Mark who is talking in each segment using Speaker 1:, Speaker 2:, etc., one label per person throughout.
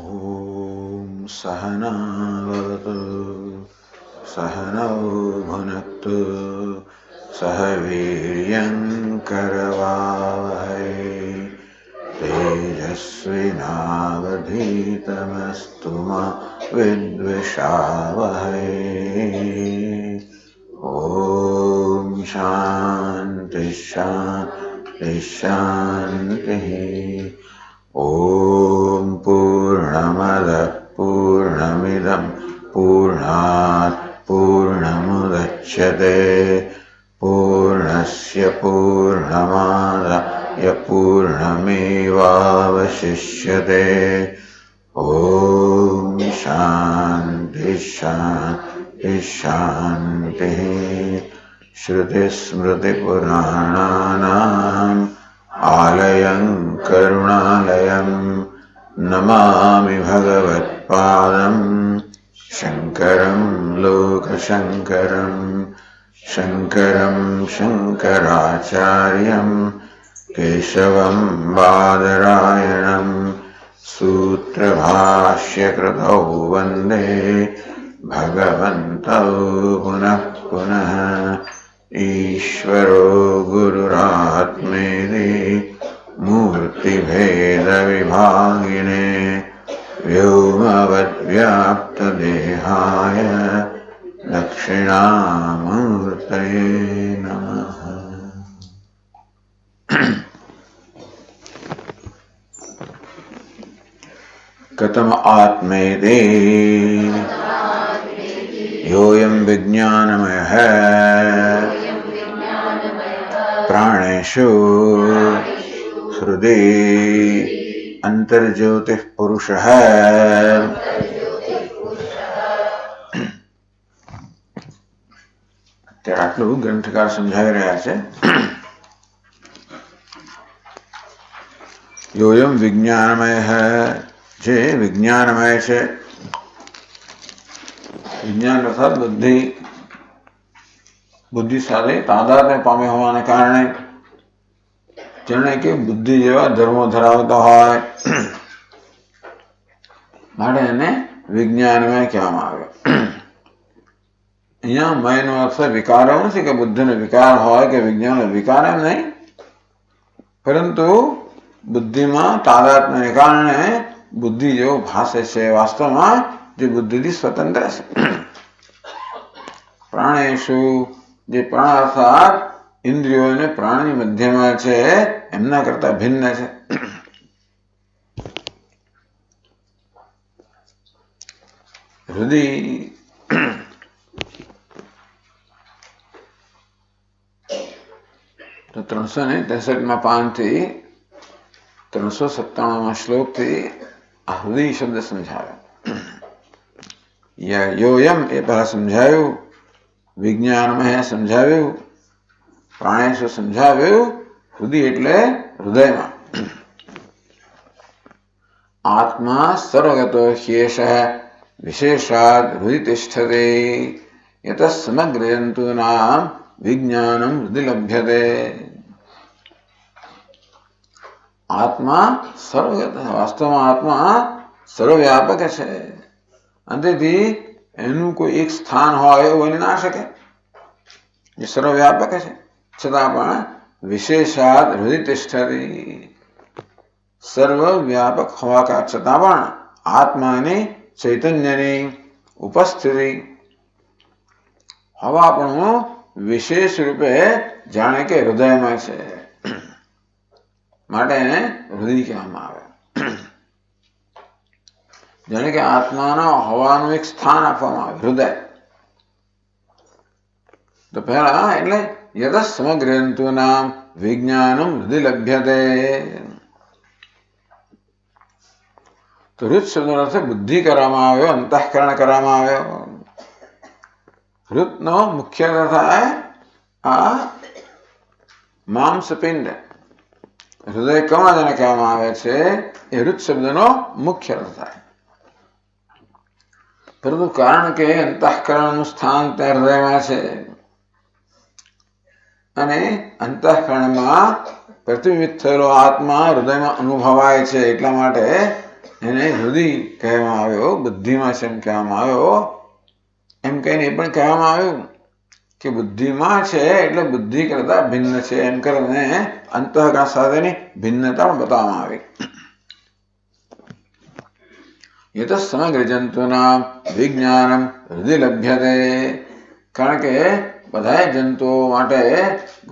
Speaker 1: ॐ सहनावतु सहनौ भुनक्तु सह वीर्यङ्करवावहै तेजस्विनावधीतमस्तु मा विद्विषावहै। ॐ शान्ति शान्ति शान्तिः। ॐ पूर्णमदः पूर्णमिदं पूर्णात् पूर्णमुदच्यते पूर्णस्य पूर्णमादाय पूर्णमेवावशिष्यते। ॐ शान्ति शान्ति शान्तिः। श्रुतिस्मृतिपुराणानाम् आलयं करुणालयं नमामि भगवत्पादं शङ्करं लोकशङ्करं शङ्करं शङ्कराचार्यं केशवं बादरायणं सूत्रभाष्यकृतौ वन्दे भगवन्तौ पुनः पुनः। ईश्वरो गुरुरात्मेति मूर्तिभेदविभागिने व्योमवद्व्याप्तदेहाय दक्षिणामूर्तये नमः। कथम आत्मेति योऽयं विज्ञानमयः प्राणेषु हृदि अंतर्ज्योतिः पुरुषः। અત્યારે આટલું ગ્રંથકાર સમજાવી રહ્યા છે. યોયમ વિજ્ઞાનમય જે વિજ્ઞાનમય છે. વિજ્ઞાન અર્થાત બુદ્ધિ સાથે તાદાત્મ્ય પામે હોવાને કારણે જેણે કે બુદ્ધિ જેવા ધર્મો ધરાવતા હોય માટે એને વિજ્ઞાનમય કહેવામાં આવે. અહીંયા મયનો અર્થ વિકાર નથી કે બુદ્ધિનો વિકાર હોય કે વિજ્ઞાનનો વિકાર એમ નહીં, પરંતુ બુદ્ધિમાં તાદાત્મ્યને કારણે બુદ્ધિ જેવો ભાસે છે. વાસ્તવમાં જે બુદ્ધિથી સ્વતંત્ર છે. પ્રાણેશુ જે પ્રાણ અર્થાત ઇન્દ્રિયો અને પ્રાણની મધ્યમાં છે એમના કરતા ભિન્ન છે. હૃદય તો 363 પાનથી 397 શ્લોકથી આ હૃદય શબ્દ સમજાવ્યો. યોયમ એ પહેલા સમજાયું, વિજ્ઞાનમય સમજાવ્યું, પ્રાણેશુ સમજાવ્યું, હૃદય એટલે હૃદયમાં. આત્મા સર્વગતો ह्येषः વિશેષાદ હૃદય તિષ્ઠતે યત સમગ્ર જંતુનામ વિજ્ઞાનમ હૃદય લભ્યતે. આત્મા સર્વગત, વાસ્તવમાં આત્મા સર્વવ્યાપક છે. અંતેથી એનું કોઈ એક સ્થાન હોય એવું બની ના શકે. એ સર્વવ્યાપક છે છતાં પણ વિશેષાદ હૃદય તિષ્ઠતિ, સર્વવ્યાપક હોવા છતાં પણ આત્માની ચૈતન્યની ઉપસ્થિતિ હવા પણ વિશેષ રૂપે જાણે કે હૃદયમાં છે માટે એને હૃદય કહેવામાં આવે. જાણે કે આત્માના હવાનું એક સ્થાન આપવામાં આવે હૃદય. તો પહેલા એટલે યદ સમગ્ર જંતુનામ વિજ્ઞાનમ હૃદય લભ્યતે. તો હૃત શબ્દનો અર્થ બુદ્ધિ કરવામાં આવ્યો, અંતઃકરણ કરવામાં આવ્યો. હૃતનો મુખ્ય અર્થ થાય આ માંસપિંડ, હૃદય કમળ જેને કહેવામાં આવે છે એ હૃત શબ્દનો મુખ્ય અર્થ થાય. પરંતુ કારણ કે અંતઃકરણનું સ્થાન ત્યાં હૃદયમાં છે અને અંતઃકરણમાં પ્રતિબિંબિત થયેલો આત્મા હૃદયમાં અનુભવાય છે, એટલા માટે એને હૃદય કહેવામાં આવ્યો. બુદ્ધિમાં છે એમ કહેવામાં આવ્યો. એમ કહીને એ પણ કહેવામાં આવ્યું કે બુદ્ધિમાં છે એટલે બુદ્ધિ કરતા ભિન્ન છે, એમ કરીને અંતઃકરણ સાથેની ભિન્નતા પણ બતાવવામાં આવી. એ તો સમગ્ર જંતુના વિજ્ઞાનમ હૃદય લભ્યતે. કારણ કે બધા જંતુઓ માટે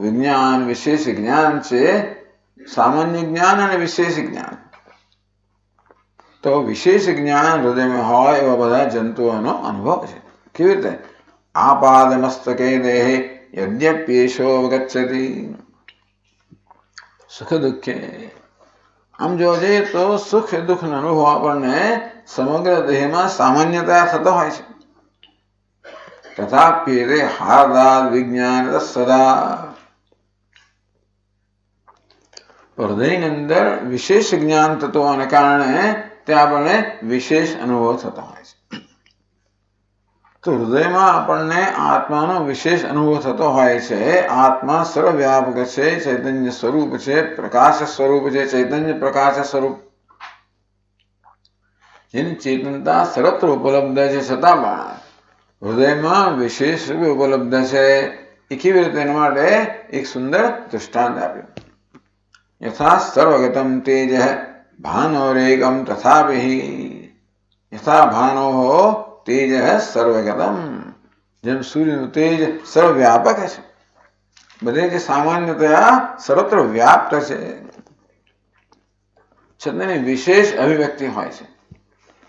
Speaker 1: વિજ્ઞાન, વિશેષ જ્ઞાન છે, સામાન્ય જ્ઞાન અને વિશેષ જ્ઞાન. તો વિશેષ જ્ઞાન હૃદયમાં હોય એવા બધા જંતુઓનો અનુભવ છે. કેવી રીતે? આપાદ મસ્તકે દેહે યદ્યપ્યેશો અવગચ્છતિ સુખ દુઃખે. આમ જોવા જઈએ તો સુખ દુઃખનો અનુભવ આપણને સમગ્ર દેહમાં સામાન્યતયા થતો હોય છે. તથાપ્યતે હાર્દાદ વિજ્ઞાન સદા. હૃદયની અંદર વિશેષ જ્ઞાન થતો હોવાને કારણે ત્યાં આપણને વિશેષ અનુભવ થતો હોય છે. તો હૃદયમાં આપણને આત્માનો વિશેષ અનુભવ થતો હોય છે. આત્મા સર્વવ્યાપક છે, ચૈતન્ય સ્વરૂપ છે, પ્રકાશ સ્વરૂપ છે, ચૈતન્ય પ્રકાશ સ્વરૂપ, જેની ચેતનતા સર્વત્ર ઉપલબ્ધ છે, છતાં પણ હૃદયમાં વિશેષ રૂપે ઉપલબ્ધ છે. એ કેવી રીતે? એના માટે એક સુંદર દૃષ્ટાંત આપ્યું. યથા સર્વગતમ તેજ ભાનોરેકમ તથાપિ યથા ભાનો તેજ સર્વગતમ. જેમ સૂર્યનું તેજ સર્વવ્યાપક છે, બધે જે સામાન્યતયા સર્વત્ર વ્યાપ્ત છે, છતાં એની વિશેષ અભિવ્યક્તિ હોય છે.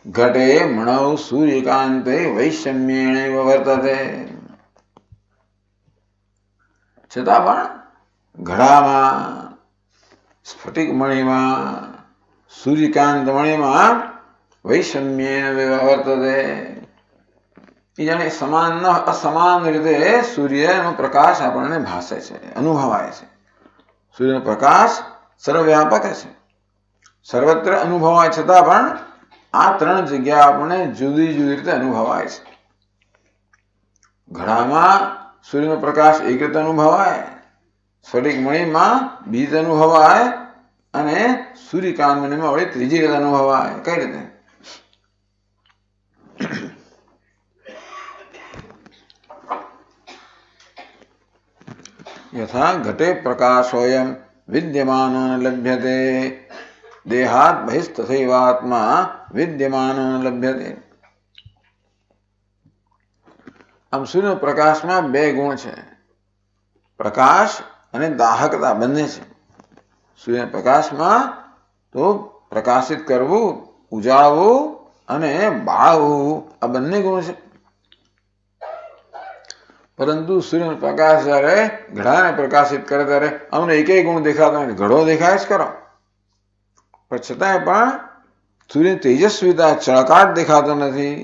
Speaker 1: ઘટે મણૌ સૂર્યકાંતે વૈષમ્યેણૈવ વર્તતે. છતાં પણ ઘડામાં, સ્ફટિક મણિમાં, સૂર્યકાંત મણિમાં વૈષમ્યેન વર્તતે. એ જાણે સમાન ન અસમાન રીતે સૂર્યનો પ્રકાશ આપણને ભાસે છે, અનુભવાય છે. સૂર્યનો પ્રકાશ સર્વવ્યાપક છે, સર્વત્ર અનુભવાય, છતાં પણ આ ત્રણ જગ્યા આપણને જુદી જુદી રીતે અનુભવાય છે. ઘડામાં સૂર્યનો પ્રકાશ એક રીતે અનુભવાય, સ્ફટિક મણિમાં બીજી રીતે અનુભવાય અને સૂર્યકાંત મણિમાં વળી ત્રીજી રીતે અનુભવાય. કઈ રીતે? યથા ઘટે પ્રકાશોયમ વિદ્યમાનો ન લભ્યતે દેહાત બહિસ્તથૈવાત્મા વિદ્યમાનો ન લભ્યતે. આમ સૂર્ય પ્રકાશમાં બે ગુણ છે, પ્રકાશ અને દાહકતા બંને છે. સૂર્ય પ્રકાશમાં તો પ્રકાશિત કરવું, ઉજાળવું અને બાળવું, આ બંને ગુણ છે. પરંતુ સૂર્યનો પ્રકાશ જયારે ઘડાને પ્રકાશિત કરે ત્યારે અમને એકેય ગુણ દેખાતો નથી. ઘડો દેખાય જ કરો, પણ છતાંય પણ સૂર્ય તેજસ્વીતા, ચળકાટ દેખાતો નથી,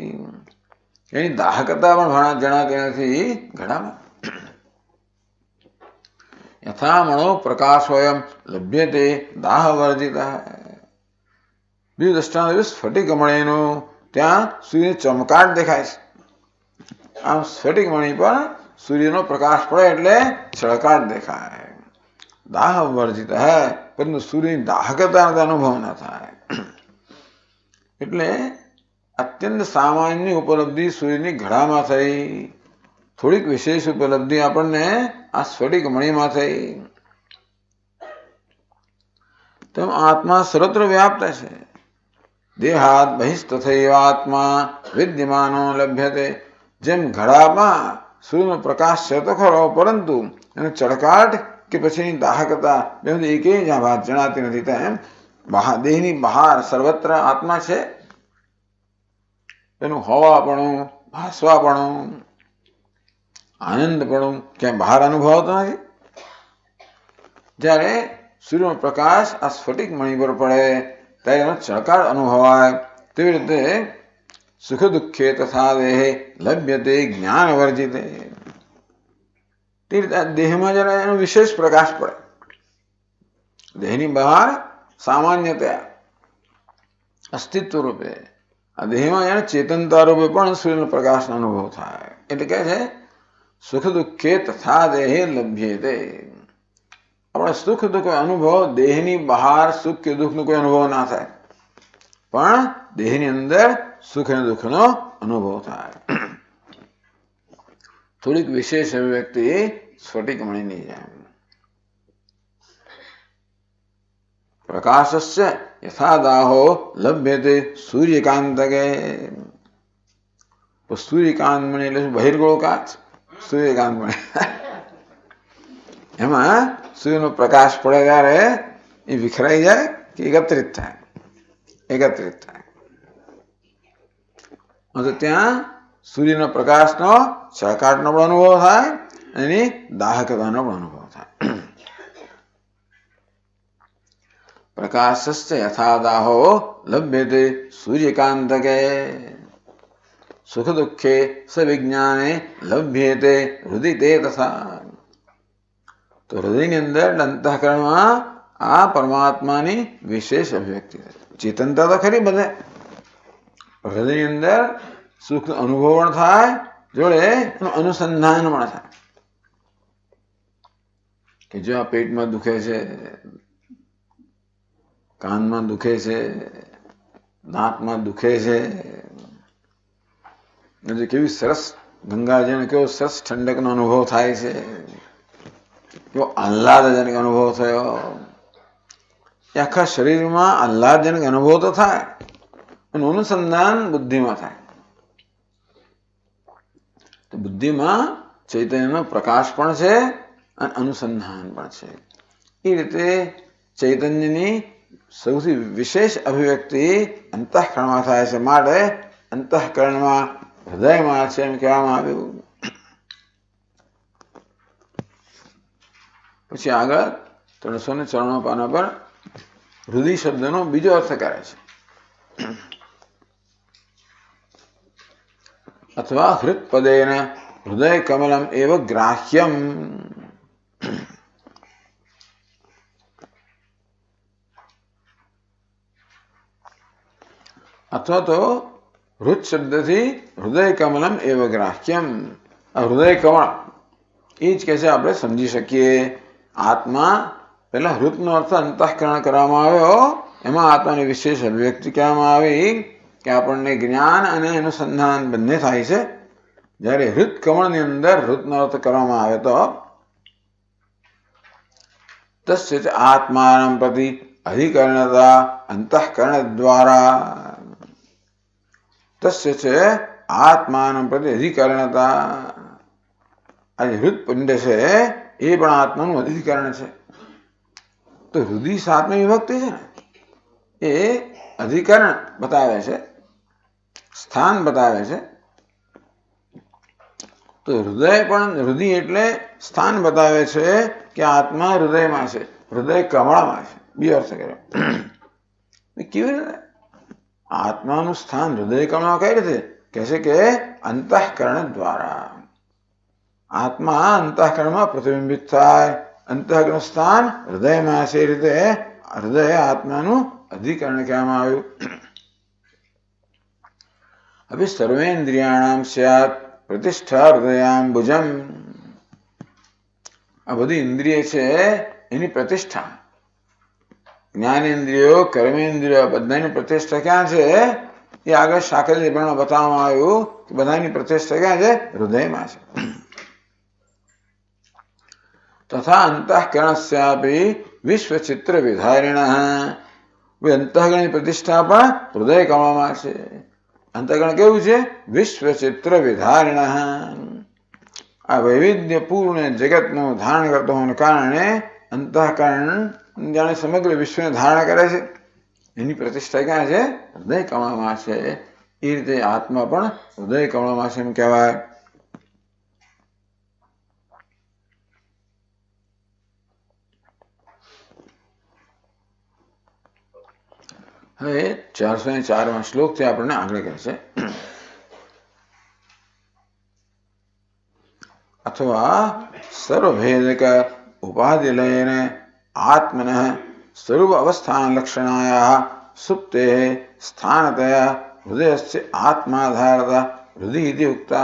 Speaker 1: એની દાહકતા પણ જણાતી નથી ઘડામાં. યથામણો પ્રકાશોયમ લભ્યતે દાહ વર્જિત. બીજું દ્રષ્ટાંત સ્ફટિક મણિનું, ત્યાં સૂર્ય ચમકાટ દેખાય છે. આમ સ્ફટિક મણિ પર સૂર્યનો પ્રકાશ પડે એટલે ચળકાટ દેખાય, દાહ વર્જિત હૈ, પરંતુ સૂર્યની દાહકતા અનુભવ ન થાય. એટલે અત્યંત સામાન્ય ઉપલબ્ધિ સૂર્યની ઘડામાં થઈ, થોડીક વિશેષ ઉપલબ્ધિ આપણને આ સ્ફટિક મણિમાં થઈ. તેમ આત્મા સર્વત્ર વ્યાપ્ત છે. દેહાત બહિસ્તથૈવ આત્મા વિદ્યમાનો લભ્યતે. જેમ ઘડામાં સૂર્યનો પ્રકાશ છે તો ખરો, પરંતુ એનો ચળકાટ કે પછીની દાહકતા બેમાંથી એકેય જ્યાં વાત જણાતી નથી. તેમ દેહની બહાર સર્વત્ર આત્મા છે, એનું હોવાપણું, ભાસવાપણું, આનંદપણું ક્યાંય બહાર અનુભવાતો નથી. જ્યારે સૂર્યનો પ્રકાશ આ સ્ફટિક મણિ પર પડે ત્યારે એનો ચળકાટ અનુભવાય, તેવી રીતે સુખ દુઃખે તથા દેહે લભ્યતે જ્ઞાન વર્જિતે. તે રીતે દેહમાં જરા એનો વિશેષ પ્રકાશ પડે. દેહની બહાર સામાન્યતયા અસ્તિત્વ રૂપે, આ દેહમાં એને ચેતનતા રૂપે પણ સૂર્યનો પ્રકાશનો અનુભવ થાય. એટલે કે છે સુખ દુઃખે તથા દેહે લભ્યતે. આપણે સુખ દુઃખ અનુભવ દેહની બહાર સુખ કે દુઃખનો કોઈ અનુભવ ના થાય, પણ દેહની અંદર સુખ અને દુઃખનો અનુભવ થાય. થોડીક વિશેષ અભિવ્યક્તિ સ્ફટિકમણીની જેમ. પ્રકાશસ્ય યથા દાહો લભ્યતે સૂર્યકાંતકે. સૂર્યકાંતમણી એટલે બહિર્ગોળ કાચ, સૂર્યકાંતમણી. એમાં સૂર્યનો પ્રકાશ પડે ત્યારે એ વિખરાઈ જાય કે એકત્રિત થાય? એકત્રિત થાય. ત્યાં સૂર્યના પ્રકાશનો ચળકાટનો પણ અનુભવ થાય, એની દાહકતાનો પણ અનુભવ થાય. પ્રકાશસ્ય યથા દાહો લભ્યતે સૂર્યકાંતકે. સુખ દુઃખે સવિજ્ઞાને લભ્યતે હૃદિતે તથા. તો હૃદયની અંદર અંતઃકરણમાં આ પરમાત્માની વિશેષ અભિવ્યક્તિ છે. ચેતનતા તો ખરી બધે, હૃદયની અંદર સુખ અનુભવ પણ થાય, જોડે એનું અનુસંધાન પણ થાય. કે જો આ પેટમાં દુખે છે, કાનમાં દુખે છે, દાંતમાં દુખે છે, કેવી સરસ ગંગાજીને કેવો સરસ ઠંડકનો અનુભવ થાય છે, કેવો આહ્લાદજનક અનુભવ થયો. એ આખા શરીરમાં આહ્લાદજનક અનુભવ તો થાય, એનું અનુસંધાન બુદ્ધિમાં થાય. તો બુદ્ધિમાં ચૈતન્યનો પ્રકાશ પણ છે અને અનુસંધાન પણ છે. એ રીતે ચૈતન્યની સૌથી વિશેષ અભિવ્યક્તિ અંતઃકરણમાં થાય છે. માટે અંતઃકરણમાં હૃદયમાં છે એમ કહેવામાં આવ્યું. પછી આગળ 394 પાના પર હૃદય શબ્દનો બીજો અર્થ કરે છે. અથવા હૃત્પદેન હૃદય કમલમ એવ ગ્રાહ્યમ. અથવા તો હૃત શબ્દથી હૃદય કમલમ એવ ગ્રાહ્યમ. હૃદય કમળ એ જ કે છે, આપણે સમજી શકીએ. આત્મા પેલા હૃતનો અર્થ અંતઃકરણ કરવામાં આવ્યો, એમાં આત્માની વિશેષ અભિવ્યક્તિ કહેવામાં આવી કે આપણને જ્ઞાન અને અનુસંધાન બંને થાય છે. જ્યારે હૃત કમળની અંદર હૃતનો અર્થ કરવામાં આવે તો તસ્ય આત્માનમ પ્રતિ અધિકરણતા અંતઃકરણ દ્વારા. તસ્ય છે આત્માનમ પ્રતિ અધિકરણતા. આ હૃદપિંડ છે એ પણ આત્માનું અધિકરણ છે. તો હૃદય સાતમી વિભક્તિ છે ને, એ અધિકરણ બતાવે છે, સ્થાન બતાવે છે. તો હૃદય પણ, હૃદય એટલે સ્થાન બતાવે છે કે આત્મા હૃદયમાં છે, હૃદય કમળમાં છે. બે અર્થ કર્યો. કેવી રીતે આત્માનું સ્થાન હૃદય કમળમાં? કઈ રીતે કહે છે કે અંતઃકરણ દ્વારા. આત્મા અંતઃકરણમાં પ્રતિબિંબિત થાય, અંતઃકરણ સ્થાન હૃદયમાં છે. એ રીતે હૃદય આત્માનું અધિકરણ કહેવામાં આવ્યું. હવે સર્વેન્દ્રિયાણામ સ્યાત પ્રતિષ્ઠા હૃદયાંબુજમ. આ બધી ઇન્દ્રિય છે એની પ્રતિષ્ઠા, જ્ઞાનેન્દ્રિયો કર્મેન્દ્રિયો બધાની પ્રતિષ્ઠા ક્યાં છે? એ આગળ શાકલ નિબંધમાં બતાવવામાં આવ્યું કે બધાની પ્રતિષ્ઠા ક્યાં છે? હૃદયમાં છે. તથા અંતઃકરણસ્યાપી વિશ્વચિત્ર વિધારિણ. અંતઃકરણની પ્રતિષ્ઠા પણ હૃદય કમળમાં છે. અંતઃકરણ કેવું છે? વિશ્વચિત્ર વિધારિણ. આ વૈવિધ્યપૂર્ણ જગતનું ધારણ કરતો હોવાને કારણે અંતઃકરણ જાણે સમગ્ર વિશ્વને ધારણ કરે છે. એની પ્રતિષ્ઠા ક્યાં છે? હૃદય કમળમાં છે. એ રીતે આત્મા પણ હૃદય કમળમાં છે એમ કહેવાય. હવે 404 શ્લોકથી આપણને આગળ કહે છે, अथवा सर्वभेदक उपाधिलयेन आत्मन स्वरूप अवस्थान लक्षणायाः सुप्ते स्थानतया हृदयस्य आत्माधारता हृदय इति उक्ता।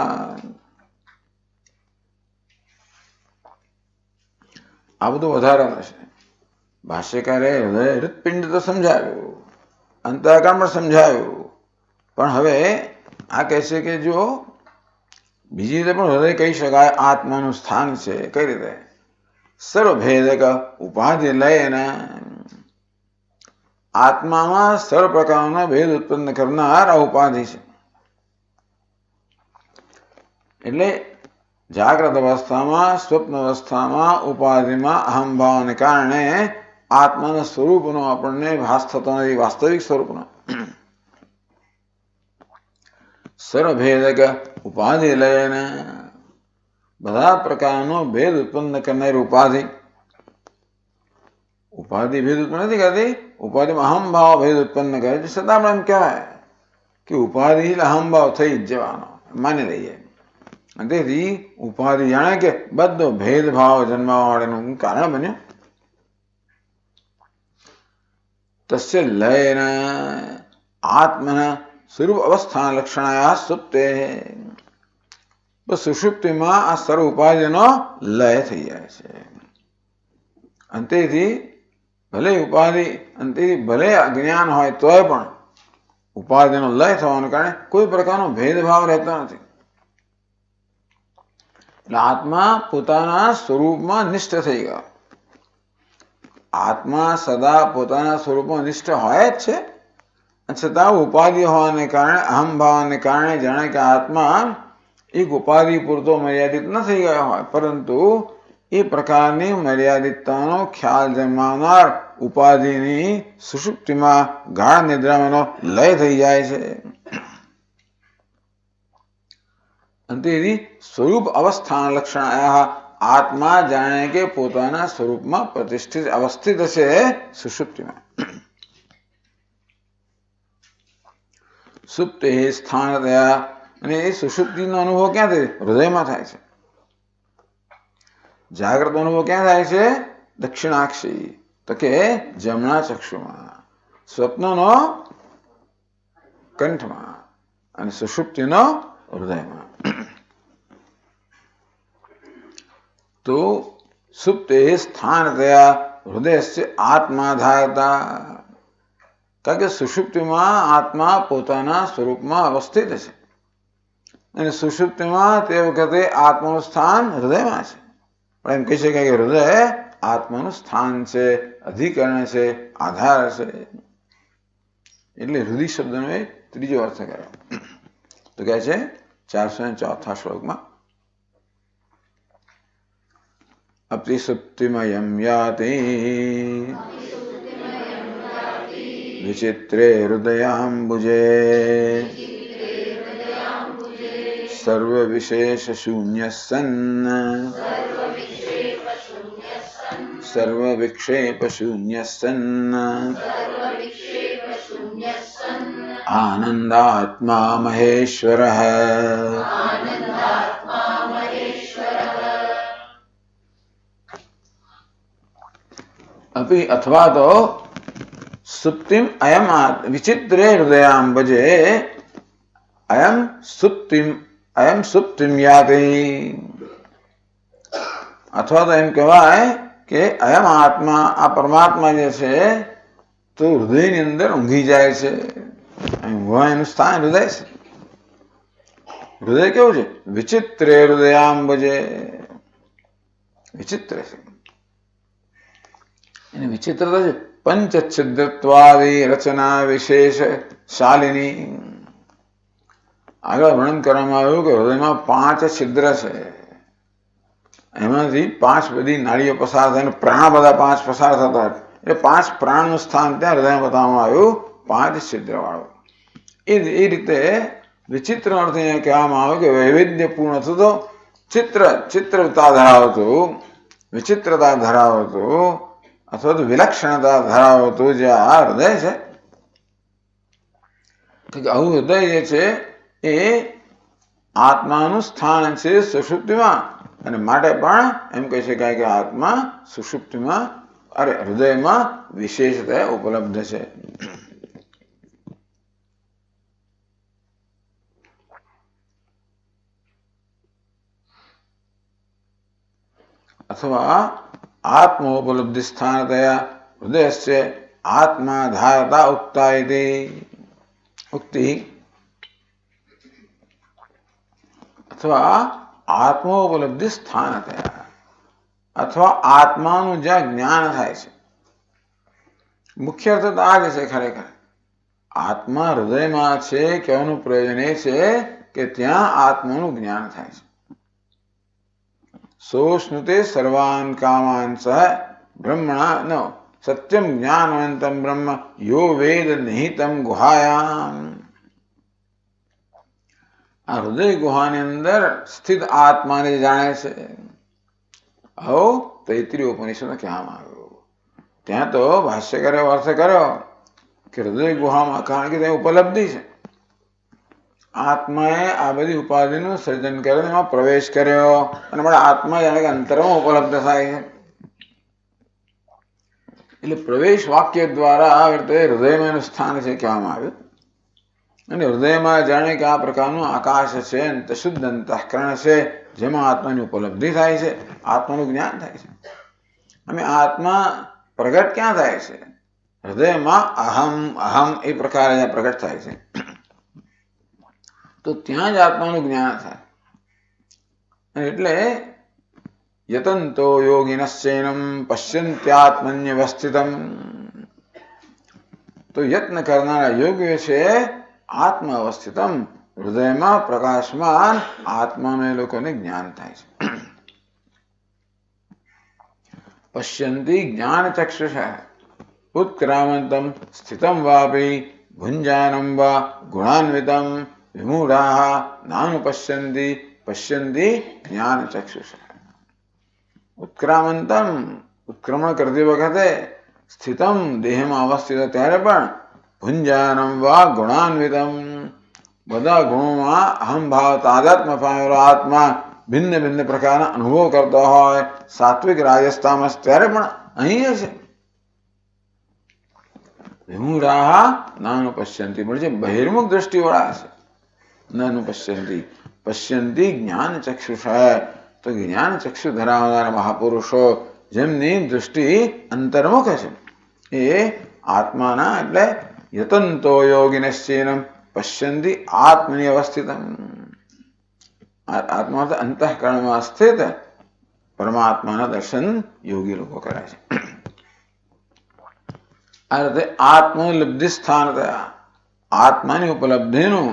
Speaker 1: આ બધું વધારાનું છે. ભાષ્યકારે હૃદય હૃદપિંડ તો સમજાવ્યું, અંતઃકરણ પણ સમજાવ્યું, પણ હવે આ કહે છે કે જો બીજી રીતે પણ હૃદય કહી શકાય આત્માનું સ્થાન છે. કઈ રીતે? સર્વભેદક ઉપાધિ લયને આત્મામાં સર્વ પ્રકારના ભેદ ઉત્પન્ન કરનાર આ ઉપાધિ છે. એટલે જાગ્રત અવસ્થામાં, સ્વપ્ન અવસ્થામાં, ઉપાધિમાં અહંભાવને કારણે આત્માના સ્વરૂપનો આપણને ભાસ થતો નથી, વાસ્તવિક સ્વરૂપનો. સર્વભેદક ઉપાધિ લયને બધા પ્રકારનો ભેદ ઉત્પન્ન કરનારી ઉપાધિ. ઉપાધિ ભેદ ઉત્પન્ન નથી કરતી, ઉપાધિમાં અહમભાવ ભેદ ઉત્પન્ન કરે છે. છતાં પણ એમ કહેવાય કે ઉપાધિ એટલે અહમભાવ થઈ જ જવાનો, માની લઈએ. તેથી ઉપાધિ જાણે કે બધો ભેદભાવ જન્માવા માટેનું કારણ બન્યું. તસ્ય લયને આત્મના સ્વરૂપ અવસ્થાન લક્ષણાયા સુપ્તે. સુષુપ્તિમાં આ સર્વ ઉપાધિનો લય થઈ જાય છે. અંતેથી ભલે અજ્ઞાન હોય તોય પણ ઉપાધિનો લય થવાને કારણે કોઈ પ્રકારનો ભેદભાવ રહેતો નથી. એટલે આત્મા પોતાના સ્વરૂપમાં નિષ્ઠ થઈ ગયો. આત્મા સદા પોતાના સ્વરૂપમાં નિષ્ઠ હોય જ છે, છતાં ઉપાધિ હોવાને કારણે, અહમભાવને કારણે જાણે કે આત્મા એક ઉપાધિ પૂરતો મર્યાદિત ન થઈ ગયો હોય, પરંતુ એ પ્રકારની મર્યાદિતતાનો ખ્યાલ જન્માવનાર ઉપાધિની સુષુપ્તિમાં ગાઢ નિદ્રામાંનો લય થઈ જાય છે. અંતેથી સ્વરૂપ અવસ્થાન લક્ષણાયા આત્મા જાણે કે પોતાના સ્વરૂપમાં પ્રતિષ્ઠિત અવસ્થિત છે સુષુપ્તિમાં. સુપ્તે સ્થાન થયા, અને એ સુષુપ્તિનો અનુભવ ક્યાં થાય? હૃદયમાં થાય છે. જાગ્રત અનુભવ ક્યાં થાય છે? દક્ષિણાક્ષી, તો કે જમણા ચક્ષુમાં. સ્વપ્નનો કંઠમાં અને સુષુપ્તિનો હૃદયમાં. તો સુપ્તે સ્થાન થયા હૃદયસ્ય આત્માધારતા. કારણ કે સુષુપ્તિમાં આત્મા પોતાના સ્વરૂપમાં અવસ્થિત છે, અને સુષુપ્તિમાં તે વખતે આત્માનું સ્થાન હૃદયમાં છે. પણ એમ કહી શકાય કે હૃદય આત્માનું સ્થાન છે, અધિકરણ છે, આધાર છે. એટલે હૃદય શબ્દનો એ ત્રીજો અર્થ કર્યો. તો કહે છે 404 શ્લોકમાં, અપિસુપ્તિમયં યાતિ વિચિત્રે હૃદયાંબુજે સર્વવિશેષ શૂન્ય સન્ન સર્વવિક્ષેપ શૂન્ય સન્ન આનંદાત્મા મહેશ્વરઃ. અપી અથવા તો સુપ્તિમ અયમ વિચિત્રે હૃદયાંબજે અયમ સુપ્તિમ યાતિ. અથવા તો એમ કહેવાય કે અયમ આત્મા, આ પરમાત્મા જે છે તો હૃદયની અંદર ઊંઘી જાય છે. એનું સ્થાન હૃદય છે. હૃદય કેવું છે? વિચિત્રે હૃદયાંબજે, વિચિત્ર છે. એની વિચિત્રતા છે પંચછિદ્રત્વાદી રચના વિશેષ શાલિની. આગળ વર્ણન કરવામાં આવ્યું કે હૃદયમાં 5 છિદ્ર છે, એમાંથી 5 બધી નાડીઓ પસાર થાય, પ્રાણ બધા 5 પસાર થતા, એટલે 5 પ્રાણનું સ્થાન ત્યાં હૃદયમાં બતાવવામાં આવ્યું, 5 છિદ્ર વાળું. એ રીતે વિચિત્ર અર્થ અહીંયા કહેવામાં આવ્યું કે વૈવિધ્યપૂર્ણ થતો ચિત્રતા ધરાવતું, વિચિત્રતા ધરાવતું અથવા તો વિલક્ષણતા ધરાવતું જે આ હૃદય છે, કે આવું હૃદય જે છે એ આત્માનું સ્થાન છે સુષુપ્તિમાં, અને માટે પણ એમ કહી શકાય કે આત્મા સુષુપ્તિમાં હૃદયમાં વિશેષતઃ ઉપલબ્ધ છે. अथवा आत्मोपलब्धि स्थानतया हृदयस्य आत्माधारता उक्ता इति उक्ति. अथवा आत्मोपलब्धि स्थानतया, અથવા આત્માનું જ્યાં જ્ઞાન થાય છે. મુખ્ય અર્થ તો આ જ છે. ખરેખર આત્મા હૃદયમાં છે કહેવાનું પ્રયોજન એ છે કે ત્યાં આત્માનું જ્ઞાન થાય છે. સોશ્નુતે સર્વાન કામાન સહ બ્રહ્મણા ન સત્યમ જ્ઞાનવંતમ બ્રહ્મ યો વેદ નિહિતમ ગુહાયામ. આ હૃદય ગુહાની અંદર સ્થિત આત્માને જાણે છે. આવો તૈત્રીય ઉપનિષદમાં કહેવામાં આવ્યું. ત્યાં તો ભાષ્યકારે અર્થ કર્યો કે હૃદય ગુહામાં, કારણ કે ત્યાં ઉપલબ્ધિ છે. આત્માએ આ બધી ઉપાધિનું સર્જન કર્યું, એમાં પ્રવેશ કર્યો, અને મને આત્મા જાણે કે અંતરમાં ઉપલબ્ધ થાય છે. એટલે પ્રવેશ વાક્ય દ્વારા આ રીતે હૃદયમાં એનું સ્થાન છે કહેવામાં આવ્યું. અને હૃદયમાં જાણે કે આ પ્રકારનું આકાશ છે, અંતઃશુદ્ધ અંતઃકરણ છે, જેમાં આત્માની ઉપલબ્ધિ થાય છે, આત્માનું જ્ઞાન થાય છે. અને આત્મા પ્રગટ ક્યાં થાય છે? હૃદયમાં અહમ અહમ એ પ્રકારે પ્રગટ થાય છે. તો ત્યાં જ આત્માનું જ્ઞાન થાય. એટલે યતંતો યોગિનશ્ચૈનમ પશ્યન્ત્યાત્મન્યવસ્થિતમ. તો યત્ન કરનારા યોગીઓ છે આત્મ અવસ્થિતમ, હૃદયમાં પ્રકાશમાન આત્માનું એ લોકોને જ્ઞાન થાય છે. પશ્યંતિ જ્ઞાન ચક્ષુષ ઉત્ક્રામંતમ સ્થિતમ વાપી ભુંજાનમ વા ગુણાન્વિતમ વિમૂઢાઃ નાનુપશ્યન્તિ પશ્યન્તિ જ્ઞાન ચક્ષુષ. ઉત્ક્રામંતમ, ઉત્ક્રમણ કરતી વખતે, સ્થિતમ દેહમાં અવસ્થિત ત્યારે પણ, ભુંજાનમ વા ગુણાન્વિતમ બધા ગુણોમાં અહમ ભાવ તાદાત્મ પામેલો આત્મા ભિન્ન ભિન્ન પ્રકારના અનુભવ કરતો હોય, સાત્વિક રાજસ તામસ ત્યારે પણ અહીં છે. વિમૂઢાઃ નાનુપશ્યન્તિ, પણ જે બહિર્મુખ દ્રષ્ટિવાળા છે, નાનુપશ્યન્તિ પશ્યન્તિ જ્ઞાન ચક્ષુષ. તો જ્ઞાન ચક્ષુ ધરાવનારા મહાપુરુષો જેમની દૃષ્ટિ અંતર્મુખ છે, એ આત્માના, એટલે યતંતો યોગિનશ્ચૈનમ પશ્યન્તિ આત્મની અવસ્થિતમ. આત્મા અંતઃકરણમાં સ્થિત પરમાત્માના દર્શન યોગી લોકો કરે છે. આ રીતે આત્મોપલબ્ધિ સ્થાન થયા, આત્માની ઉપલબ્ધિનું,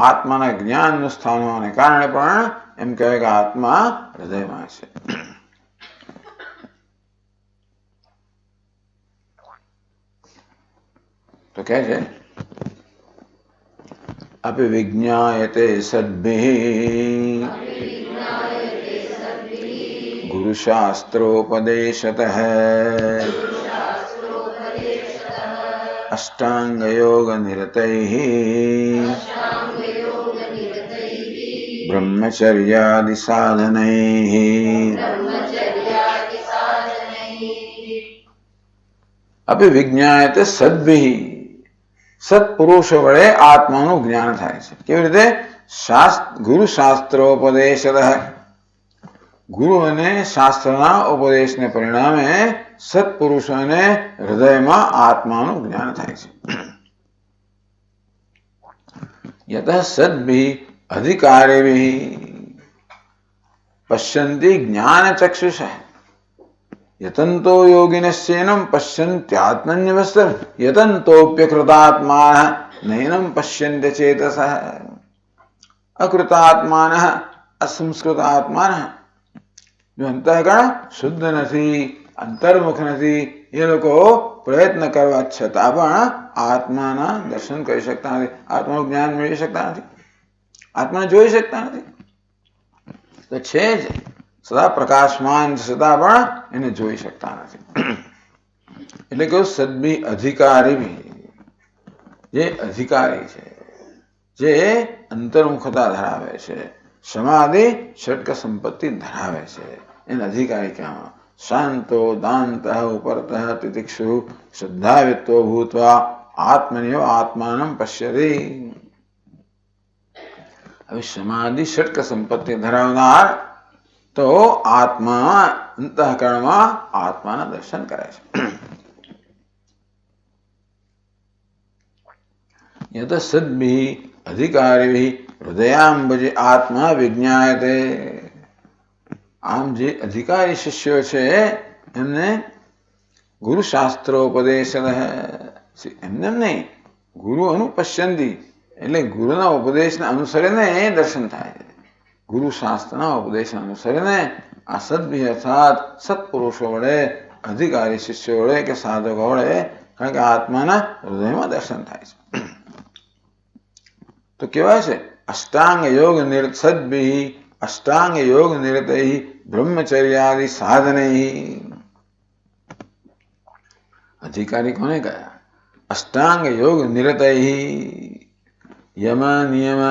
Speaker 1: આત્માના જ્ઞાનનું સ્થાન હોવાને કારણે પણ એમ કહેવાય કે આત્મા હૃદયમાં છે. તો કહે છે અપિ વિજ્ઞાયતે સદ્ભિઃ ગુરુશાસ્ત્રોપદેશતઃ અષ્ટાંગ યોગ નિરતૈઃ બ્રહ્મચર્યાદિ સાધનૈઃ. અપિ વિજ્ઞાયતે સદ્ભિઃ, સત્પુરુષો વડે આત્માનું જ્ઞાન થાય છે. કેવી રીતે? ગુરુ શાસ્ત્રોપદેશતઃ, ગુરુ અને શાસ્ત્રના ઉપદેશને પરિણામે સત્પુરુષોને હૃદયમાં આત્માનું જ્ઞાન થાય છે. યતઃ સદ્ભિઃ અધિકારિભિઃ પશ્યન્તિ જ્ઞાન ચક્ષુષ યતંતો યોગિનશ્ચૈનમ પશ્યન્ત્યાત્મન્યવસ્થિતમ યતંતોપ્યકૃતાત્માનઃ નૈનમ પશ્યન્તિ ચેતસઃ. અકૃતાત્માનઃ અસંસ્કૃતાત્માનઃ, જો અંતઃકરણ શુદ્ધ નથી, અંતર્મુખ નથી, એ લોકો પ્રયત્ન કરવા છતાં પણ આત્માના દર્શન કરી શકતા નથી, આત્માનું જ્ઞાન મેળવી શકતા નથી, આત્માને જોઈ શકતા નથી. તો છે જ સદા પ્રકાશમાન છતાં પણ એને જોઈ શકતા નથી. એટલે કે સદ્ભિ અધિકારી, જે અધિકારી છે, જે અંતર્મુખતા ધરાવે છે, સમાધિ ષટક સંપત્તિ ધરાવે છે, એને અધિકારી કહેવામાં. શાંતો દાંત ઉપરત તિતિક્ષુ શ્રદ્ધાવિત્તો ભૂત્વા આત્મનિવ આત્માનમ પશ્યતિ. હવે સમાધિ ષટક સંપત્તિ ધરાવનાર તો આત્મા અંતઃકરણમાં આત્માના દર્શન કરે છે. યત સદ્ભિ અધિકારી હૃદયાંબજે આત્મા વિજ્ઞાયતે. આમ જે અધિકારી શિષ્યો છે એમને ગુરુ શાસ્ત્રોપદેશ એમને નહીં, ગુરુ અનુપશ્યંતિ એટલે ગુરુના ઉપદેશને અનુસરીને દર્શન થાય છે. ગુરુ શાસ્ત્રના ઉપદેશને અનુસરીને આ સદ્ભિ અર્થાત સત્પુરુષો વડે, અધિકારી શિષ્યો વડે કે સાધકો વડે, કારણ કે આત્માના હૃદયમાં દર્શન થાય છે. તો કહેવાય છે અષ્ટાંગ યોગ સદ્ભિ અષ્ટાંગ યોગ નિરતૈ બ્રહ્મચર્યાદિ સાધનૈ. અધિકારી કોને કયા? અષ્ટાંગ યોગ નિરતૈ, યમ નિયમ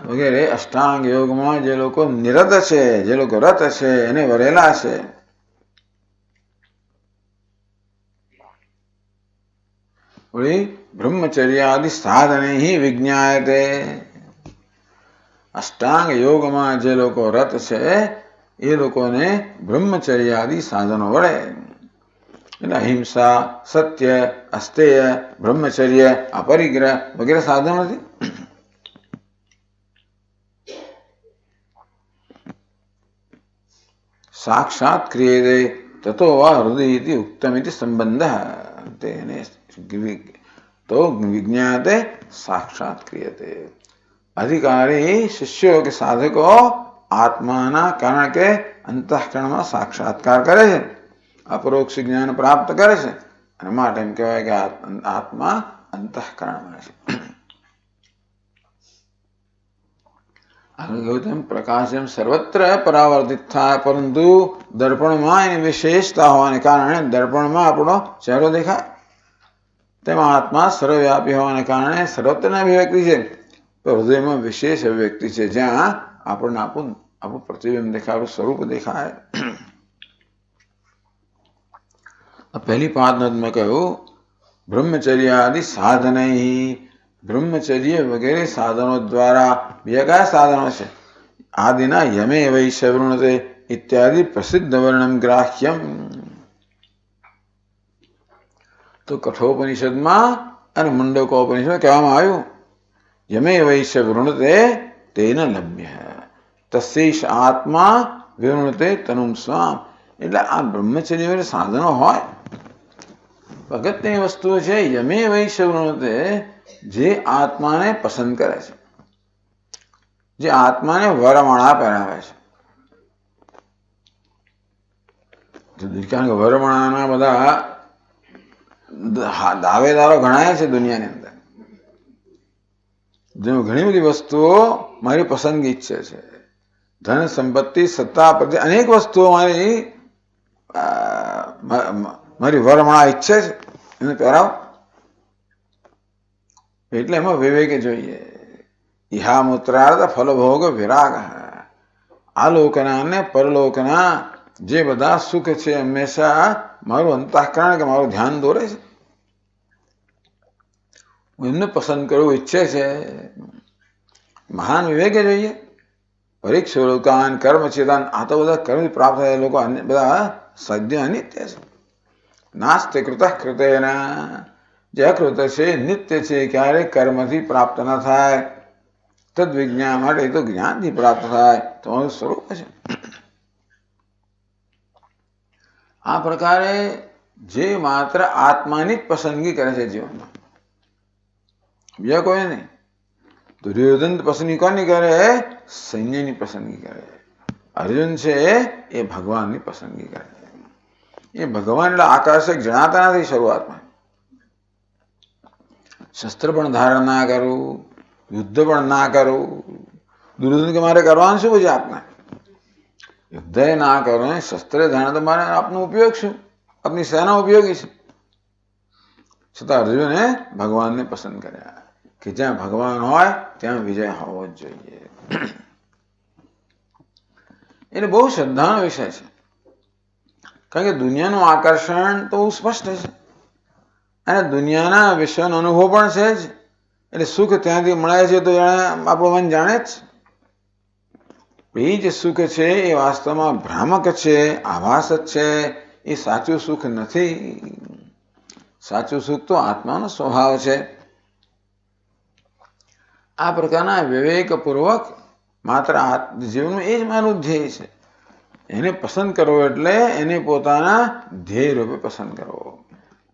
Speaker 1: વગેરે અષ્ટાંગ યોગમાં જે લોકો નિરત છે, જે લોકો રત છે, એને વરેલા છે. બ્રહ્મચર્યાદિ સાધનૈ વિજ્ઞાયતે. અષ્ટાંગ યોગમાં જે લોકો રત છે એ લોકોને બ્રહ્મચર્યાદિ સાધનો વડે, એટલે અહિંસા, સત્ય, અસ્તેય, બ્રહ્મચર્ય, અપરિગ્રહ વગેરે સાધનો નથી. સાક્ષાત ક્રિયતે તતો વા હૃદય ઉક્તમિતિ સંબંધ. તેને તો વિજ્ઞાતે સાક્ષાત ક્રિયતે. અધિકારી શિષ્યો કે સાધકો આત્માના કારણ કે અંતઃકરણમાં સાક્ષાત્કાર કરે છે, અપરોક્ષ જ્ઞાન પ્રાપ્ત કરે છે, અને માટે એમ કહેવાય કે આત્મા અંતઃકરણમાં છે. આગળ કહ્યું તેમ પ્રકાશ એમ સર્વત્ર પરાવર્તિત થાય, પરંતુ દર્પણમાં એની વિશેષતા હોવાને કારણે દર્પણમાં આપણો ચહેરો દેખાય, તેમાં આત્મા સર્વવ્યાપી હોવાને કારણે સર્વત્રની અભિવ્યક્તિ છે. તો હૃદયમાં વિશેષ અભિવ્યક્તિ છે, જ્યાં આપણને આપણું પ્રતિબિંબ દેખાય, આપણું સ્વરૂપ દેખાય. પહેલી 5 મેં કહ્યું બ્રહ્મચર્યાદિ સાધનૈ. બ્રહ્મચર્ય વગેરે સાધનો દ્વારા, બીજા કયા સાધનો છે? આદિના યમે વૈશ્ય વૃણતે ઇત્યાદિ પ્રસિદ્ધ વર્ણમ ગ્રાહ્યમ. તો કઠોપનિષદમાં અને મુંડકોપનિષદમાં કહેવામાં આવ્યું યમે વૈશ્ય વૃણતે તેન લભ્ય તસ્યૈષ આત્મા વિવૃણતે તનુમ સ્વામ. એટલે આ બ્રહ્મચર્ય સાધનો હોય, અગત્યની વસ્તુઓ છે. યમે વૈશ્ય વૃણતે, જે આત્માને પસંદ કરે છે, જે આત્માને વરમાળા પહેરાવે છે. કારણ કે વરમાળાના બધા દાવેદારો ગણાય છે દુનિયાની અંદર. જેમાં ઘણી બધી વસ્તુઓ મારી પસંદગી ઈચ્છે છે. ધન, સંપત્તિ, સત્તા, પ્રત્યે અનેક વસ્તુઓ મારી વરમાળા ઈચ્છે છે, એને પહેરાવ. એટલે એમાં વિવેક જોઈએ. ઇહા મૂત્રાર્થ ફલભોગ વિરાગ. આ લોકના અને પરલોકના જે બધા સુખ છે હંમેશા મારું અંતઃકરણ કે મારું ધ્યાન દોરે છે, હું એમને પસંદ કરવું ઈચ્છે છે. મહાન વિવેકે જોઈએ. પરીક્ષોકાન કર્મ ચેતન, આ તો બધા કર્મ પ્રાપ્ત થયેલા લોકો બધા સાધ્ય અનિત્ય છે. નાસ્તે કૃત કૃતેના, જે અકૃત છે નિત્ય છે, ક્યારેક કર્મથી પ્રાપ્ત ન થાય. તદ વિજ્ઞાન માટે તો જ્ઞાનથી પ્રાપ્ત થાય, તમારું સ્વરૂપ છે. આ પ્રકારે જે માત્ર આત્માની જ પસંદગી કરે છે જીવનમાં, બીજા કોઈ નહીં. દુર્યોધન પસંદગી કોની કરે? સૈન્યની પસંદગી કરે. અર્જુન છે એ ભગવાનની પસંદગી કરે. એ ભગવાન એટલે આકર્ષક જણાતા નથી શરૂઆતમાં. શસ્ત્ર પણ ધારણ ના કરવું, યુદ્ધ પણ ના કરવું. દુર્યોધન કે મારે કરવાનું શું પછી આપને? યુદ્ધ ના કરો, શસ્ત્ર ધારણ તો મારે આપનો ઉપયોગ શું? આપની સેના ઉપયોગી છે. છતાં અર્જુને ભગવાનને પસંદ કર્યા. કે જ્યાં ભગવાન હોય ત્યાં વિજય હોવો જ જોઈએ. એટલે બહુ શ્રદ્ધાનો વિષય છે, કારણ કે દુનિયાનું આકર્ષણ તો સ્પષ્ટ છે અને દુનિયાના વિષયનો અનુભવ પણ છે જ. એટલે સુખ ત્યાંથી મળે છે તો આપણું મન જાણે જ. એ જે સુખ છે એ વાસ્તવમાં ભ્રામક છે, આભાસ જ છે, એ સાચું સુખ નથી. સાચું સુખ તો આત્માનો સ્વભાવ છે. આ પ્રકારના વિવેકપૂર્વક માત્ર જીવનું એ જ મારું ધ્યેય છે. એને પસંદ કરવો એટલે એને પોતાના ધ્યેય રૂપે પસંદ કરવો.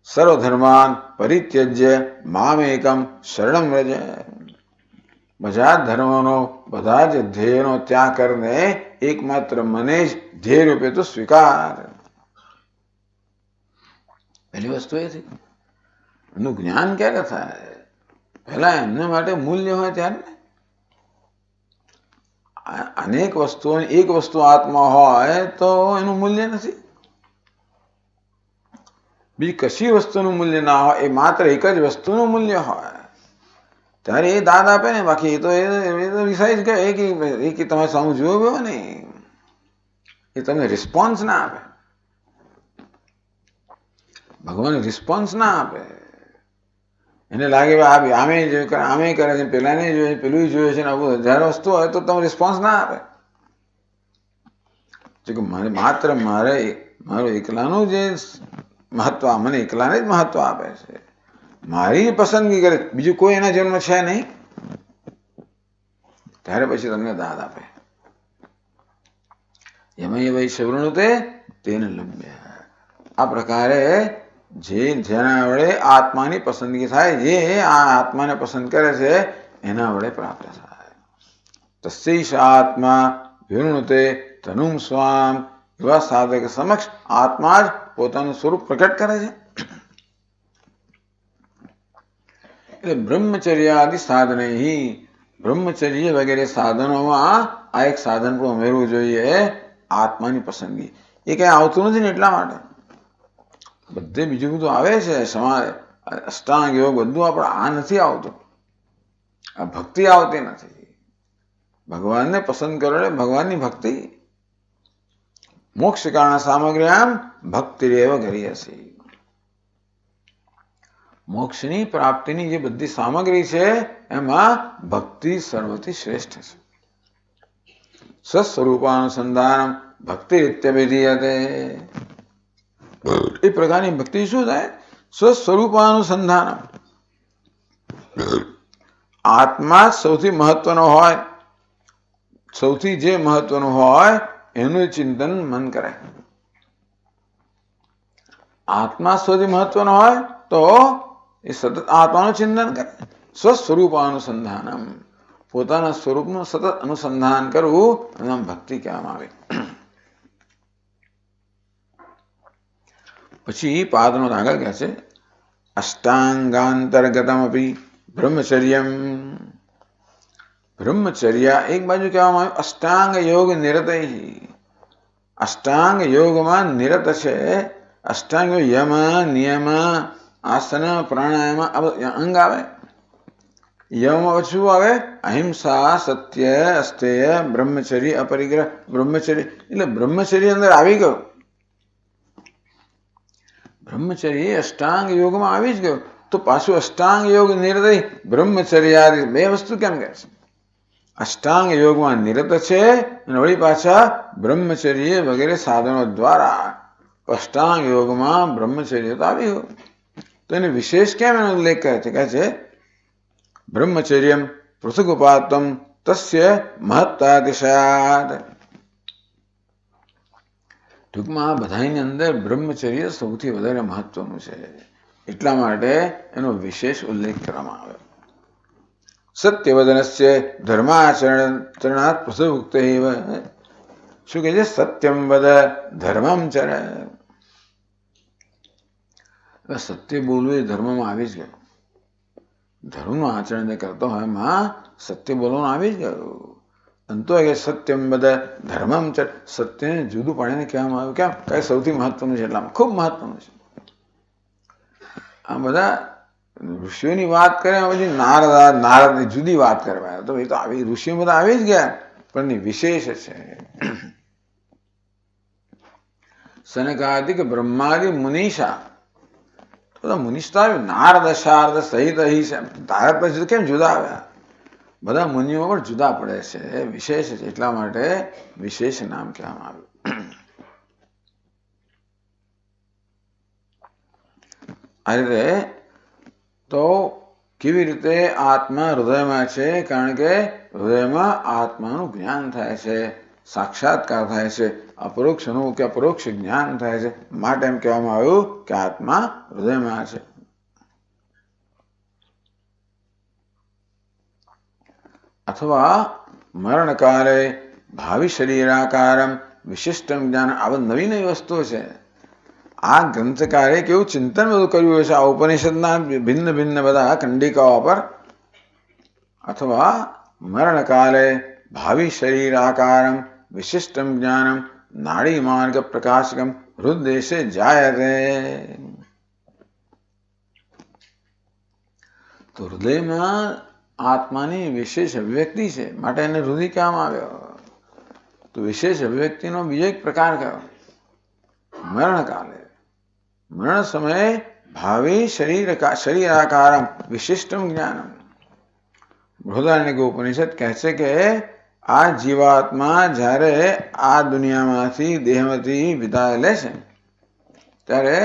Speaker 1: સર્વધર્માન પરિત્યજ્ય મામેકમ શરણમ વ્રજ. બધા ધર્મોનો, બધા જ ધ્યેયનો ત્યાગ કરીને એકમાત્ર મને જ ધ્યેય રૂપે તો સ્વીકાર. પહેલી વસ્તુ એ થઈ. એનું જ્ઞાન ક્યારે થાય? પહેલા એમના માટે મૂલ્ય હોય ત્યારે. અનેક વસ્તુઓ એક વસ્તુ આત્મા હોય તો એનું મૂલ્ય નથી. બીજી કશી વસ્તુનું મૂલ્ય ના હોય, એ માત્ર એક જ વસ્તુનું મૂલ્ય હોય ત્યારે એ દાદ આપે ને. બાકી એ તો રિસાઈઝ કહે કે તમે સામું જોયો ને, એ તમને રિસ્પોન્સ ના આપે. ભગવાન રિસ્પોન્સ ના આપે. એને લાગે આમે કરે છે, પેલાને જોઈએ, પેલું જોયું છે ને, આવું હજાર વસ્તુ હોય તો તમે રિસ્પોન્સ ના આપે. માત્ર મારું એકલાનું જે મહત્વ, મને એકલાને જ મહત્વ આપે છે, મારી પસંદગી કરે, બીજું કોઈ એના જન્મ છે નહીં, ત્યારે પછી તમને દાદ આપે. એમાં એ ભાઈ શવૃણુતે તેને લંબ્ય. આ પ્રકારે જેના વડે આત્માની પસંદગી થાય, જે આ આત્માને પસંદ કરે છે એના વડે પ્રાપ્ત થાય. તસ્યૈષ આત્મા વિવૃણુતે તનુમ સ્વામ. એવા સાધક સમક્ષ આત્મા જ પોતાનું સ્વરૂપ પ્રકટ કરે છે. એટલે બ્રહ્મચર્યાદિ સાધને, બ્રહ્મચર્ય વગેરે સાધનોમાં આ એક સાધન પણ ઉમેરવું જોઈએ, આત્માની પસંદગી. એ કઈ આવતું નથી ને એટલા માટે. બધે બીજું બધું આવે છે, સમાજ, અષ્ટાંગ યોગ બધું, આપણે આ નથી આવતું. આ ભક્તિ આવતી નથી. ભગવાનને પસંદ કરો એટલે ભગવાનની ભક્તિ. મોક્ષ કારણ સામગ્રી આમ ભક્તિ રેવ કરી હશે. મોક્ષની પ્રાપ્તિની જે બધી સામગ્રી છે એમાં ભક્તિ સર્વથી શ્રેષ્ઠ છે. સ્વસ્વરૂપાનુસંધાન ભક્તિ ઇત્યભિધીયતે. એ પ્રકારની ભક્તિ શું થાય? સ્વસ્વરૂપાનુસંધાન. આત્મા સૌથી મહત્વનો હોય, સૌથી જે મહત્વનું હોય એનું ચિંતન મન કરે. આત્મા સૌથી મહત્વનો હોય તો એ સતત આત્માનું ચિંતન કરે. સ્વસ્વરૂપાનુસંધાનમ, પોતાના સ્વરૂપનું સતત અનુસંધાન કરવું એમ ભક્તિ કહેવામાં આવે. પછી પાદનો આગળ કહે છે અષ્ટાંગાંતર્ગતમ અપી બ્રહ્મચર્યમ. બ્રહ્મચર્ય એક બાજુ કહેવામાં આવ્યું અષ્ટાંગ યોગ નિરતૈ. અષ્ટાંગ યોગમાં નિરત છે. અષ્ટાંગ યમ, નિયમ, આસન, પ્રાણાયામ અંગ આવે. યમમાં શું આવે? અહિંસા, સત્ય, અસ્તેય, બ્રહ્મચર્ય, અપરિગ્રહ. બ્રહ્મચર્ય એટલે બ્રહ્મચર્ય અંદર આવી ગયું. બ્રહ્મચર્ય અષ્ટાંગ યોગમાં આવી જ ગયું. તો પાછું અષ્ટાંગ યોગ નિરત બ્રહ્મચર્ય બે વસ્તુ કેમ કહે છે? અષ્ટાંગ યોગમાં નિરત છે અને વળી પાછા બ્રહ્મચર્ય વગેરે સાધનો દ્વારા અષ્ટાંગ યોગમાં બ્રહ્મચર્ય તો આવી ગયું. તો એને વિશેષ કેમ એનો ઉલ્લેખ કરે છે? કહે છે બ્રહ્મચર્યમ પૃથુગુપાતમ તસ્ય મહત્તાતિશયાત. ટૂંકમાં બધાની અંદર બ્રહ્મચર્ય સૌથી વધારે મહત્વનું છે, એટલા માટે એનો વિશેષ ઉલ્લેખ કરવામાં આવ્યો. સત્યવદનસ્ય ધર્માચરણાત પૃથુગુક્ત. શું કહે છે? સત્યમ વદ ધર્મમ ચર. સત્ય બોલવું એ ધર્મમાં આવી જ ગયું. ધર્મનું આચરણ જે કરતો હોય એમાં સત્ય બોલવાનું આવી જ ગયું. અંતો સત્યમ બધા ધર્મમ ચર. સત્યને જુદું પાડીને કહેવામાં આવ્યું. કેમ? કઈ સૌથી મહત્વનું છે એટલામાં, ખૂબ મહત્વનું છે. આ બધા ઋષિઓની વાત કરે પછી નારદની જુદી વાત કરવા તો એ તો આવી ઋષિઓ બધા આવી જ ગયા, પણ વિશેષ છે. સનકાદિક બ્રહ્માદિ મુનિષા, બધા મુનિષા નારદ શારદ સહિત અહીં છે. તારા પછી કેમ જુદા આવ્યા? બધા મુનિઓ પણ જુદા પડે છે, વિશેષ છે, એટલા માટે વિશેષ નામ કહેવામાં આવ્યું. આ રીતે તો કેવી રીતે આત્મા હૃદયમાં છે? કારણ કે હૃદયમાં આત્માનું જ્ઞાન થાય છે, સાક્ષાત્કાર થાય છે, અપરોક્ષનું કે અપરોક્ષ જ્ઞાન થાય છે. માટે એમ કહેવામાં આવ્યું કે આત્મા હૃદયમાં છે. અથવા મરણકાલે ભાવિ શરીરાકારમ વિશિષ્ટમ જ્ઞાન. આ નવી નવી વસ્તુઓ છે. આ ગ્રંથકારે કેવું ચિંતન બધું કર્યું હશે આ ઉપનિષદના ભિન્ન ભિન્ન બધા કંડિકાઓ પર. અથવા મરણકાલે ભાવિ શરીરાકારમ વિશિષ્ટમ જ્ઞાનમ નાડી માર્ગ પ્રકાશકમ હૃદયે જાયતે. તો હૃદયમાં આત્માની વિશેષ અભિવ્યક્તિ છે, માટે એને હૃદય કહેવામાં આવ્યો. તો વિશેષ અભિવ્યક્તિનો બીજો એક પ્રકાર કયો? મરણકાલે, મરણ સમયે ભાવિ શરીરાકારમ વિશિષ્ટમ જ્ઞાનમ. બૃહદારણ્યક ઉપનિષદ કહે છે કે આ જીવાત્મા જ્યારે આ દુનિયામાંથી દેહમાંથી વિદાય લે છે ત્યારે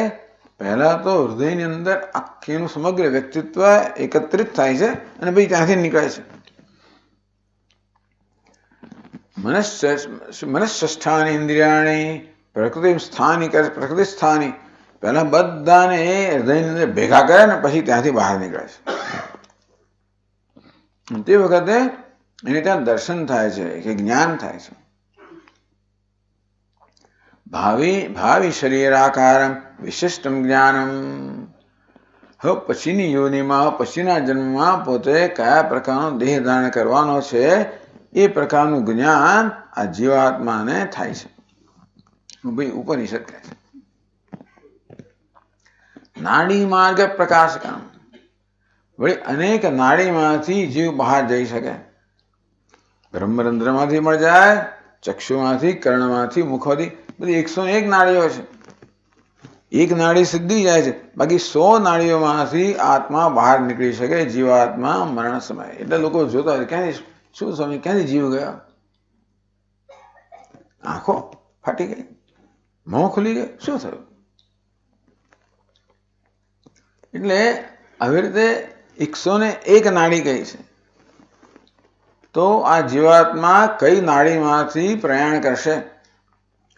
Speaker 1: પહેલા તો હૃદયની અંદર આખીનું સમગ્ર વ્યક્તિત્વ એકત્રિત થાય છે અને પછી ત્યાંથી નીકળે છે. મનસ્સ્થાની ઇન્દ્રિયાણી પ્રકૃતિ સ્થાની પહેલા બધાને હૃદયની અંદર ભેગા કરે ને પછી ત્યાંથી બહાર નીકળે છે. તે વખતે એને ત્યાં દર્શન થાય છે કે જ્ઞાન થાય છે. ભાવિ શરીરાકારમ વિશિષ્ટમ જ્ઞાનમ. હવે પછીની યોનિમાં પછીના જન્મમાં પોતે કયા પ્રકારનો દેહ ધારણ કરવાનો છે એ પ્રકારનું જ્ઞાન આ જીવાત્માને થાય છે. ભાઈ ઉપનિષદ કહે છે નાડી માર્ગ પ્રકાશકમ. વળી અનેક નાડીમાંથી જીવ બહાર જઈ શકે. બ્રહ્મરંધ્રમાંથી મળી જાય, ચક્ષુમાંથી, કર્ણમાંથી, મુખમાંથી, બધી 101 નાડીઓ છે. એક નાડી સીધી જાય છે, બાકી 100 નાડીઓમાંથી આત્મા બહાર નીકળી શકે જીવાત્મા મરણ સમયે. એટલે લોકો જોતા હોય ક્યાંથી શું સમય ક્યાંથી જીવ ગયો? આંખો ફાટી ગઈ, મોં ખુલી ગયું, શું થયું? એટલે આવી રીતે 101 નાડી કઈ છે. તો આ જીવાત્મા કઈ નાડીમાંથી પ્રયાણ કરશે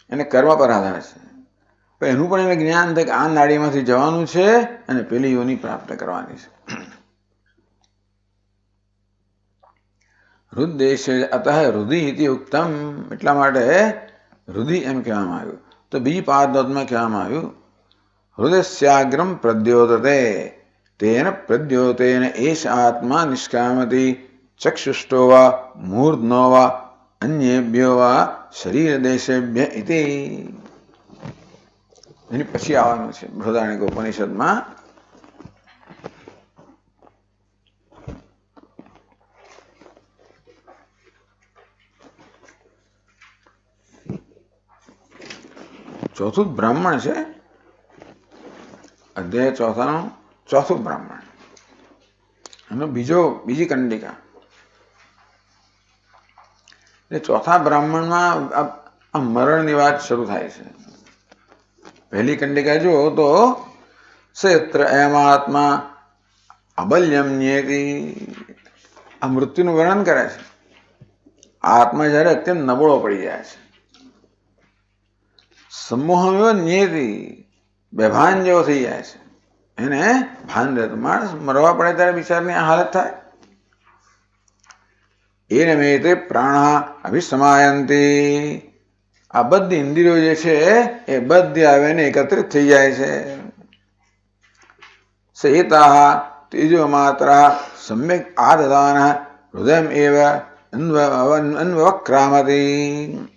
Speaker 1: એને કર્મ પર આધાર છે. એનું પણ એને જ્ઞાન થાય કે આ નાડીમાંથી જવાનું છે અને પેલી યોની પ્રાપ્ત કરવાની છે. હૃદય અતઃ હૃદય ઇતિ ઉક્તમ. એટલા માટે હૃદય એમ કહેવામાં આવ્યું. તો બીજી પાદમાં કહેવામાં આવ્યું હૃદયસ્યાગ્રમ પ્રદ્યોતતે તેન પ્રદ્યોતેન એષ આત્મા નિષ્કામતિ ચક્ષુષ્ટો વા મૂર્ધનો વા અન્યેભ્યો વા શરીર દેશેભ્ય ઇતિ. એની પછી આવવાનું છે બૃહદારણ્યક ઉપનિષદમાં. ચોથું બ્રાહ્મણ છે, અધ્યાય ચોથાનું ચોથું બ્રાહ્મણ એનો બીજી કંડિકા. ચોથા બ્રાહ્મણમાં આ મરણની વાત શરૂ થાય છે. પહેલી કંડિકા જુઓ તો ક્ષેત્ર એમાત્મા અબલ્યમ ન્યેતિ. આ મૃત્યુનું વર્ણન કરે છે. આત્મા જયારે અત્યંત નબળો પડી જાય છે. સમૂહ ન્યેતિ, બેભાન જેવો થઈ જાય છે, એને ભાન રહેતું. માણસ મરવા પડે ત્યારે બિચારની આ હાલત થાય. એને મેં તે પ્રાણ અભિસમાયંતી. આ બધી ઇન્દ્રિયો જે છે એ બધી આવીને એકત્રિત થઈ જાય છે. સહિતા ત્રીજો માત્ર સમ્યક આદદાન હૃદય એવ અન્વક્રામતી.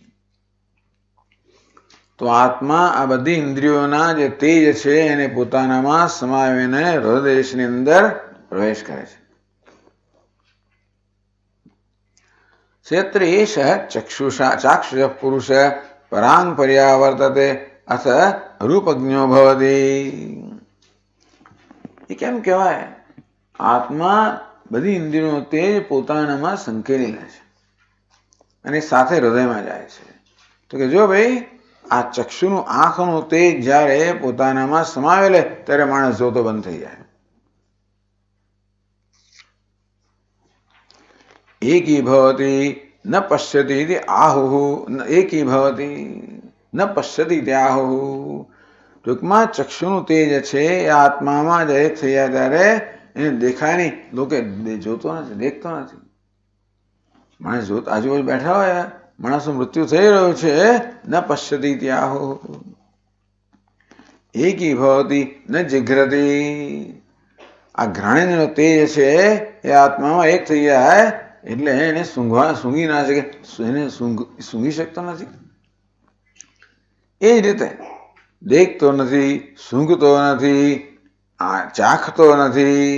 Speaker 1: તો આત્મા આ બધી ઇન્દ્રિયોના જે તેજ છે એને પોતાનામાં સમાવીને હૃદયની અંદર પ્રવેશ કરે છે. ક્ષેત્ર એષ ચાક્ષુષ પુરુષ પરાંગ પર્યાવર્તતે અથ રૂપજ્ઞો ભવતી. એ કેમ કહેવાય? આત્મા બધી ઇન્દ્રિયોનો તેજ પોતાનામાં સંકેલી લે છે અને સાથે હૃદયમાં જાય છે. તો કે જો ભાઈ આ ચક્ષુનું આંખનું તેજ જ્યારે પોતાનામાં સમાવે લે ત્યારે માણસ જોતો બંધ થઈ જાય. એકી ભવતી ન પશ્યતિ આહુ એકી ભવતી ન પશ્યતિ આહુ. ટૂંકમાં ચક્ષુનું તેજ છે એ આત્મામાં જ એક થઈ જાય ત્યારે એને દેખાય નહીં. લોકો જોતો નથી, દેખતો નથી. માણસ જોતો આજુબાજુ બેઠા હોય, માણસનું મૃત્યુ થઈ રહ્યું છે, ન પશ્યતિ આહુ. એકી ભવતી ન જિઘ્રતી. આ ઘ્રાણેન્દ્રનો તેજ છે એ આત્મામાં એક થઈ જાય એટલે એને સૂંઘી ના શકે, એને સૂંઘી શકતો નથી. એ જ રીતે દેખતો નથી, સૂંઘતો નથી, ચાખતો નથી,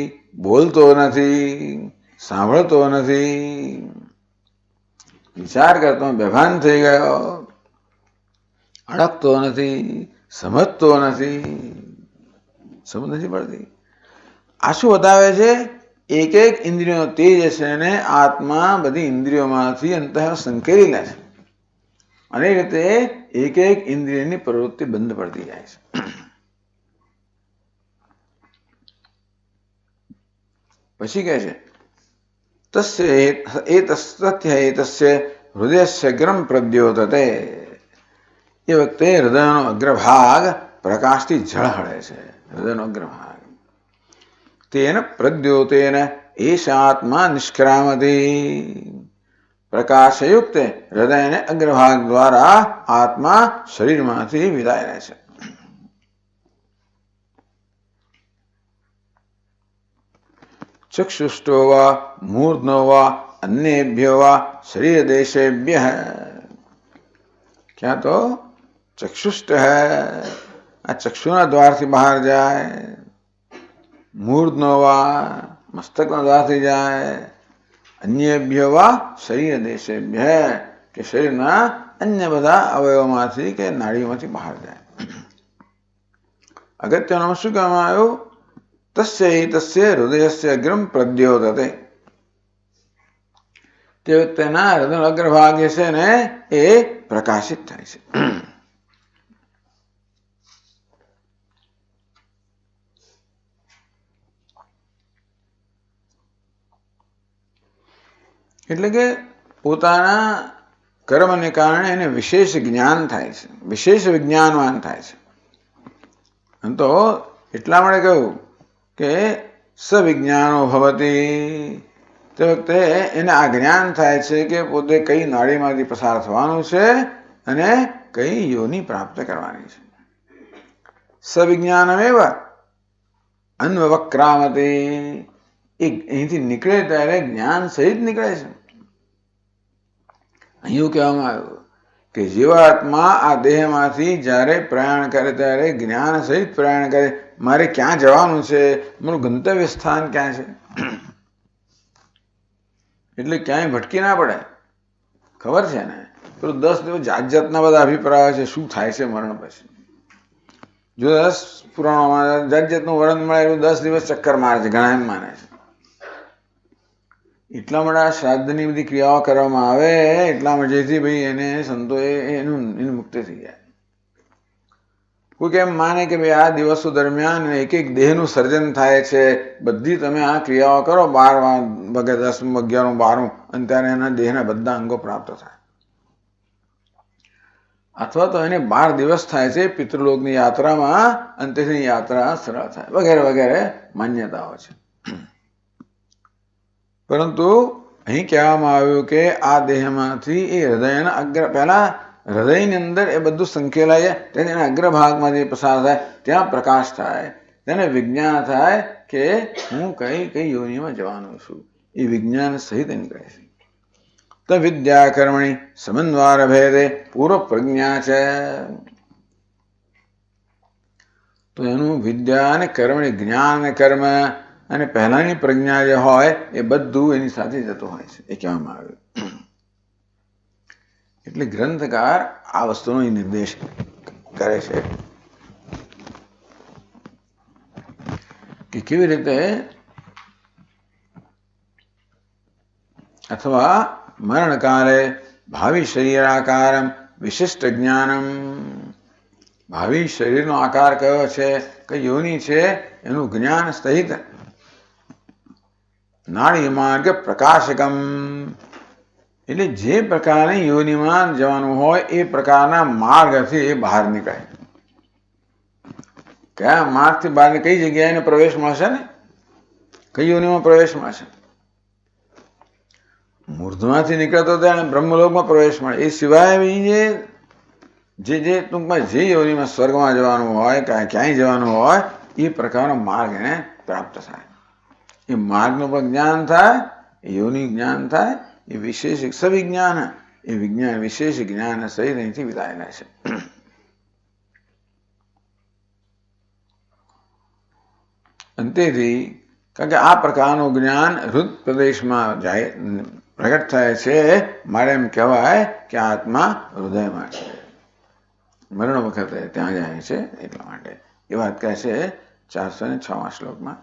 Speaker 1: બોલતો નથી, સાંભળતો નથી, વિચાર કરતો બેભાન થઈ ગયો, અડકતો નથી, સમજતો નથી, સમજ નથી પડતી. આ શું બતાવે છે? એક એક ઇન્દ્રિયોનો તેજ છે ને આત્મા બધી ઇન્દ્રિયોમાંથી અંતઃ સંકેલી લે છે અને એ રીતે એક એક ઇન્દ્રિયની પ્રવૃત્તિ બંધ પડતી જાય છે. પછી કહે છે તસ્ય હૃદયસ્ય અગ્રમ પ્રદ્યોતતે. એ વખતે હૃદયનો અગ્રભાગ પ્રકાશથી ઝળહળે છે. હૃદયનો અગ્રભાગ તેન પ્રદ્યોતેન એશાત્મા નિષ્ક્રામતી. પ્રકાશયુક્ત હૃદયને અગ્રભાગ દ્વારા આત્મા શરીરમાંથી વિદાય રહે છે. ચક્ષુષ્ટો વા મૂર્ધનો વા અન્યેભ્યો વા શરીર દેશેભ્ય. ક્યાં તો ચક્ષુષ્ટ હૈ, આ ચક્ષુના દ્વારથી બહાર જાય. મૂર્ધનો વા મસ્તકના દ્વારથી જાય. અન્યેભ્યો વા શરીર દેશેભ્ય કે શરીરના અન્ય બધા અવયવોમાંથી કે નાડીઓમાંથી બહાર જાય. અગત્યનું શું કહેવામાં આવ્યું? તસ્ય હૃદયસ્ય અગ્રમ પ્રદ્યોતતે. તે વખતેના હૃદયનો અગ્રભાગ છે ને એ પ્રકાશિત થાય છે. એટલે કે પોતાના કર્મને કારણે એને વિશેષ જ્ઞાન થાય છે, વિશેષ વિજ્ઞાનવાન થાય છે. તો એટલા માટે કહ્યું કે સવિજ્ઞાનો ભવતી. તે વખતે એને આ જ્ઞાન થાય છે કે પોતે કઈ નાડીમાંથી પસાર થવાનું છે અને કઈ યોની પ્રાપ્ત કરવાની છે. સવિજ્ઞાનમેવ અન્વવક્રામતી. અહીંથી નીકળે ત્યારે જ્ઞાન સહિત નીકળે છે. અહીં કહેવામાં આવ્યું કે જીવાત્મા આ દેહમાંથી જ્યારે પ્રયાણ કરે ત્યારે જ્ઞાન સહિત પ્રયાણ કરે. મારે ક્યાં જવાનું છે, મારું ગંતવ્ય સ્થાન ક્યાં છે, એટલે ક્યાંય ભટકી ના પડે. ખબર છે ને પેલું 10 દિવસ જાતના બધા અભિપ્રાયો છે શું થાય છે મરણ પછી. જો 10 પુરાણોમાં જાતનું વર્ણન મળે એવું 10 દિવસ ચક્કર મારે છે, ઘણા એમ માને છે. એટલા માટે આ શ્રાદ્ધની બધી ક્રિયાઓ કરવામાં આવે એટલા માટે જેથી ભાઈ એને સંતોએ એની મુક્તિ થઈ જાય. કોઈ કેમ માને કે ભાઈ આ દિવસો દરમિયાન એક એક દેહનું સર્જન થાય છે, બધી તમે આ ક્રિયાઓ કરો 12 વાગે 10 11 12 અને ત્યારે એના દેહના બધા અંગો પ્રાપ્ત થાય. અથવા તો એને 12 દિવસ થાય છે પિતૃલોકની યાત્રામાં અને તેથી યાત્રા સરળ થાય વગેરે વગેરે માન્યતાઓ છે. પરંતુ અહીં કહેવામાં આવ્યું કે આ દેહમાંથી એ હૃદયના પહેલા હૃદયની અંદર એ બધું સંકેલાય તેને એના અગ્રભાગમાંથી પસાર થાય, ત્યાં પ્રકાશ થાય, તેને વિજ્ઞાન થાય કે હું કઈ યોનિમાં જવાનું છું. એ વિજ્ઞાન સહિત નીકળે છે. તો વિદ્યા કર્મણી સમન્વય ભેદે પૂર્વ પ્રજ્ઞા છે. તો એનું વિદ્યા અને કર્મ, જ્ઞાન અને કર્મ અને પહેલાની પ્રજ્ઞા જે હોય એ બધું એની સાથે જતું હોય છે, એ કહેવામાં આવ્યું. એટલે ગ્રંથકાર આ વસ્તુનો નિર્દેશ કરે છે કે કેવી રીતે અથવા મરણકાલે ભાવિ શરીરાકારમ વિશિષ્ટ જ્ઞાનમ, ભાવિ શરીરનો આકાર કયો છે, કઈ યોનિ છે, એનું જ્ઞાન સહિત નાડી માર્ગ પ્રકાશકમ, એટલે જે પ્રકારની યોનિમાં જવાનું હોય એ પ્રકારના માર્ગથી એ બહાર નીકળે. કયા માર્ગથી બહાર, કઈ જગ્યાએ એને પ્રવેશ મળશે ને, કઈ યોનિમાં પ્રવેશ મળશે? મૂર્ધમાંથી નીકળતો ત્યારે બ્રહ્મલોકમાં પ્રવેશ મળે. એ સિવાય જે ટૂંકમાં જે યોનિમાં સ્વર્ગમાં જવાનું હોય, ક્યાંય જવાનું હોય, એ પ્રકારનો માર્ગ એને પ્રાપ્ત થાય. એ માર્ગનું પણ જ્ઞાન થાય, એ યોનિ જ્ઞાન થાય, એ વિશેષ સવિજ્ઞાન, એ વિજ્ઞાન વિશેષ જ્ઞાન સહિત અહીંથી વિદાય લે છે. અંતેથી કારણ કે આ પ્રકારનું જ્ઞાન હૃદ પ્રદેશમાં જાય, પ્રગટ થાય છે, મારે એમ કહેવાય કે આત્મા હૃદયમાં છે, મરણ વખતે ત્યાં જાય છે. એટલા માટે એ વાત કહે છે 406મા શ્લોકમાં.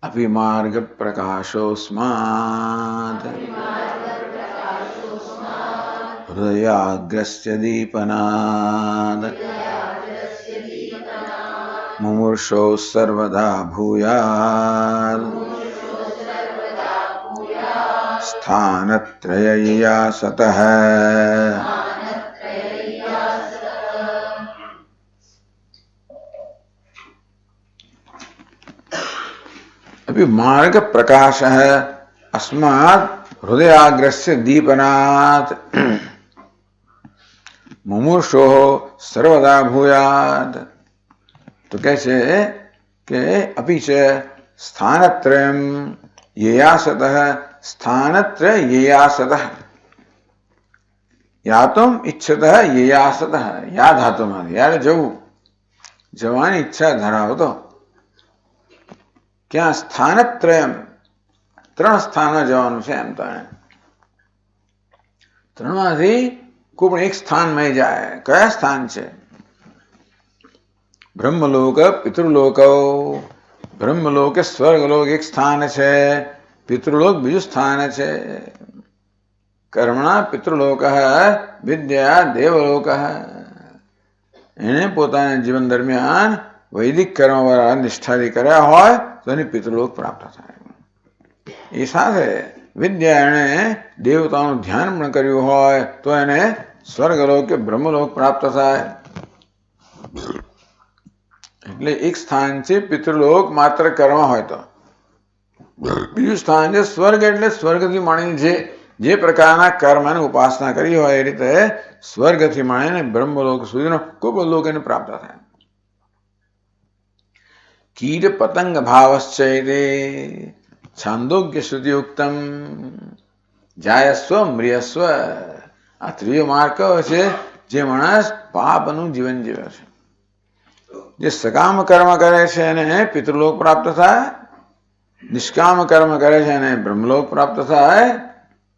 Speaker 1: અભિ માર્ગ પ્રકાશોસ્માદ હૃદયાગ્રસ્ય દીપનાદ મુમુર્ષો સર્વદા ભૂયાદ સ્થાનત્રયયા સતઃ. अभी मार्ग प्रकाश है अस्मात् हृदयाग्रस्य दीपनात् मुमुर्षो सर्वदा भूयात्. तो कैसे कि अभी च स्थानत्रयम् येयासतः, स्थानत्र येयासतः, यातुम इच्छतः येयासतः, या धातुમાં યારે જવું, જવાની ઈચ્છા ધરાવો તો ક્યાં? સ્થાનત્રયમ, ત્રણ સ્થાનમાં જવાનું છે. એમ તો ત્રણમાંથી કોઈ પણ એક સ્થાનમાં જાય. કયા સ્થાન છે? બ્રહ્મલોક, પિતૃલોક. બ્રહ્મલોક સ્વર્ગલોક એક સ્થાન છે, પિતૃલોક બીજું સ્થાન છે. કર્મણા પિતૃલોક વિદ્યા દેવલોક. એને પોતાના જીવન દરમિયાન વૈદિક કર્મ વાળા નિષ્ઠાથી કર્યા હોય તો એને પિતૃલોક પ્રાપ્ત થાય. એ સાથે વિદ્યા એને દેવતાનું ધ્યાન પણ કર્યું હોય તો એને સ્વર્ગલોક કે બ્રહ્મલોક પ્રાપ્ત થાય. એટલે એક સ્થાન છે પિતૃલોક માત્ર કર્મ હોય તો, બીજું સ્થાન છે સ્વર્ગ, એટલે સ્વર્ગથી માણીને જે પ્રકારના કર્મની ઉપાસના કરી હોય એ રીતે સ્વર્ગથી માણીને બ્રહ્મલોક સુધીનો કોઈ પણ લોક એને પ્રાપ્ત થાય. કીટ પતંગ ભાવશ્ચૈતે છાંદોગ્ય શ્રુતિયુક્તમ જાયસ્વ મ્રિયસ્વ. આ ત્રીજો માર્ગ કયો છે? જે માણસ પાપનું જીવન જીવે છે, જે સકામ કર્મ કરે છે એને પિતૃલોક પ્રાપ્ત થાય, નિષ્કામ કર્મ કરે છે એને બ્રહ્મલોક પ્રાપ્ત થાય,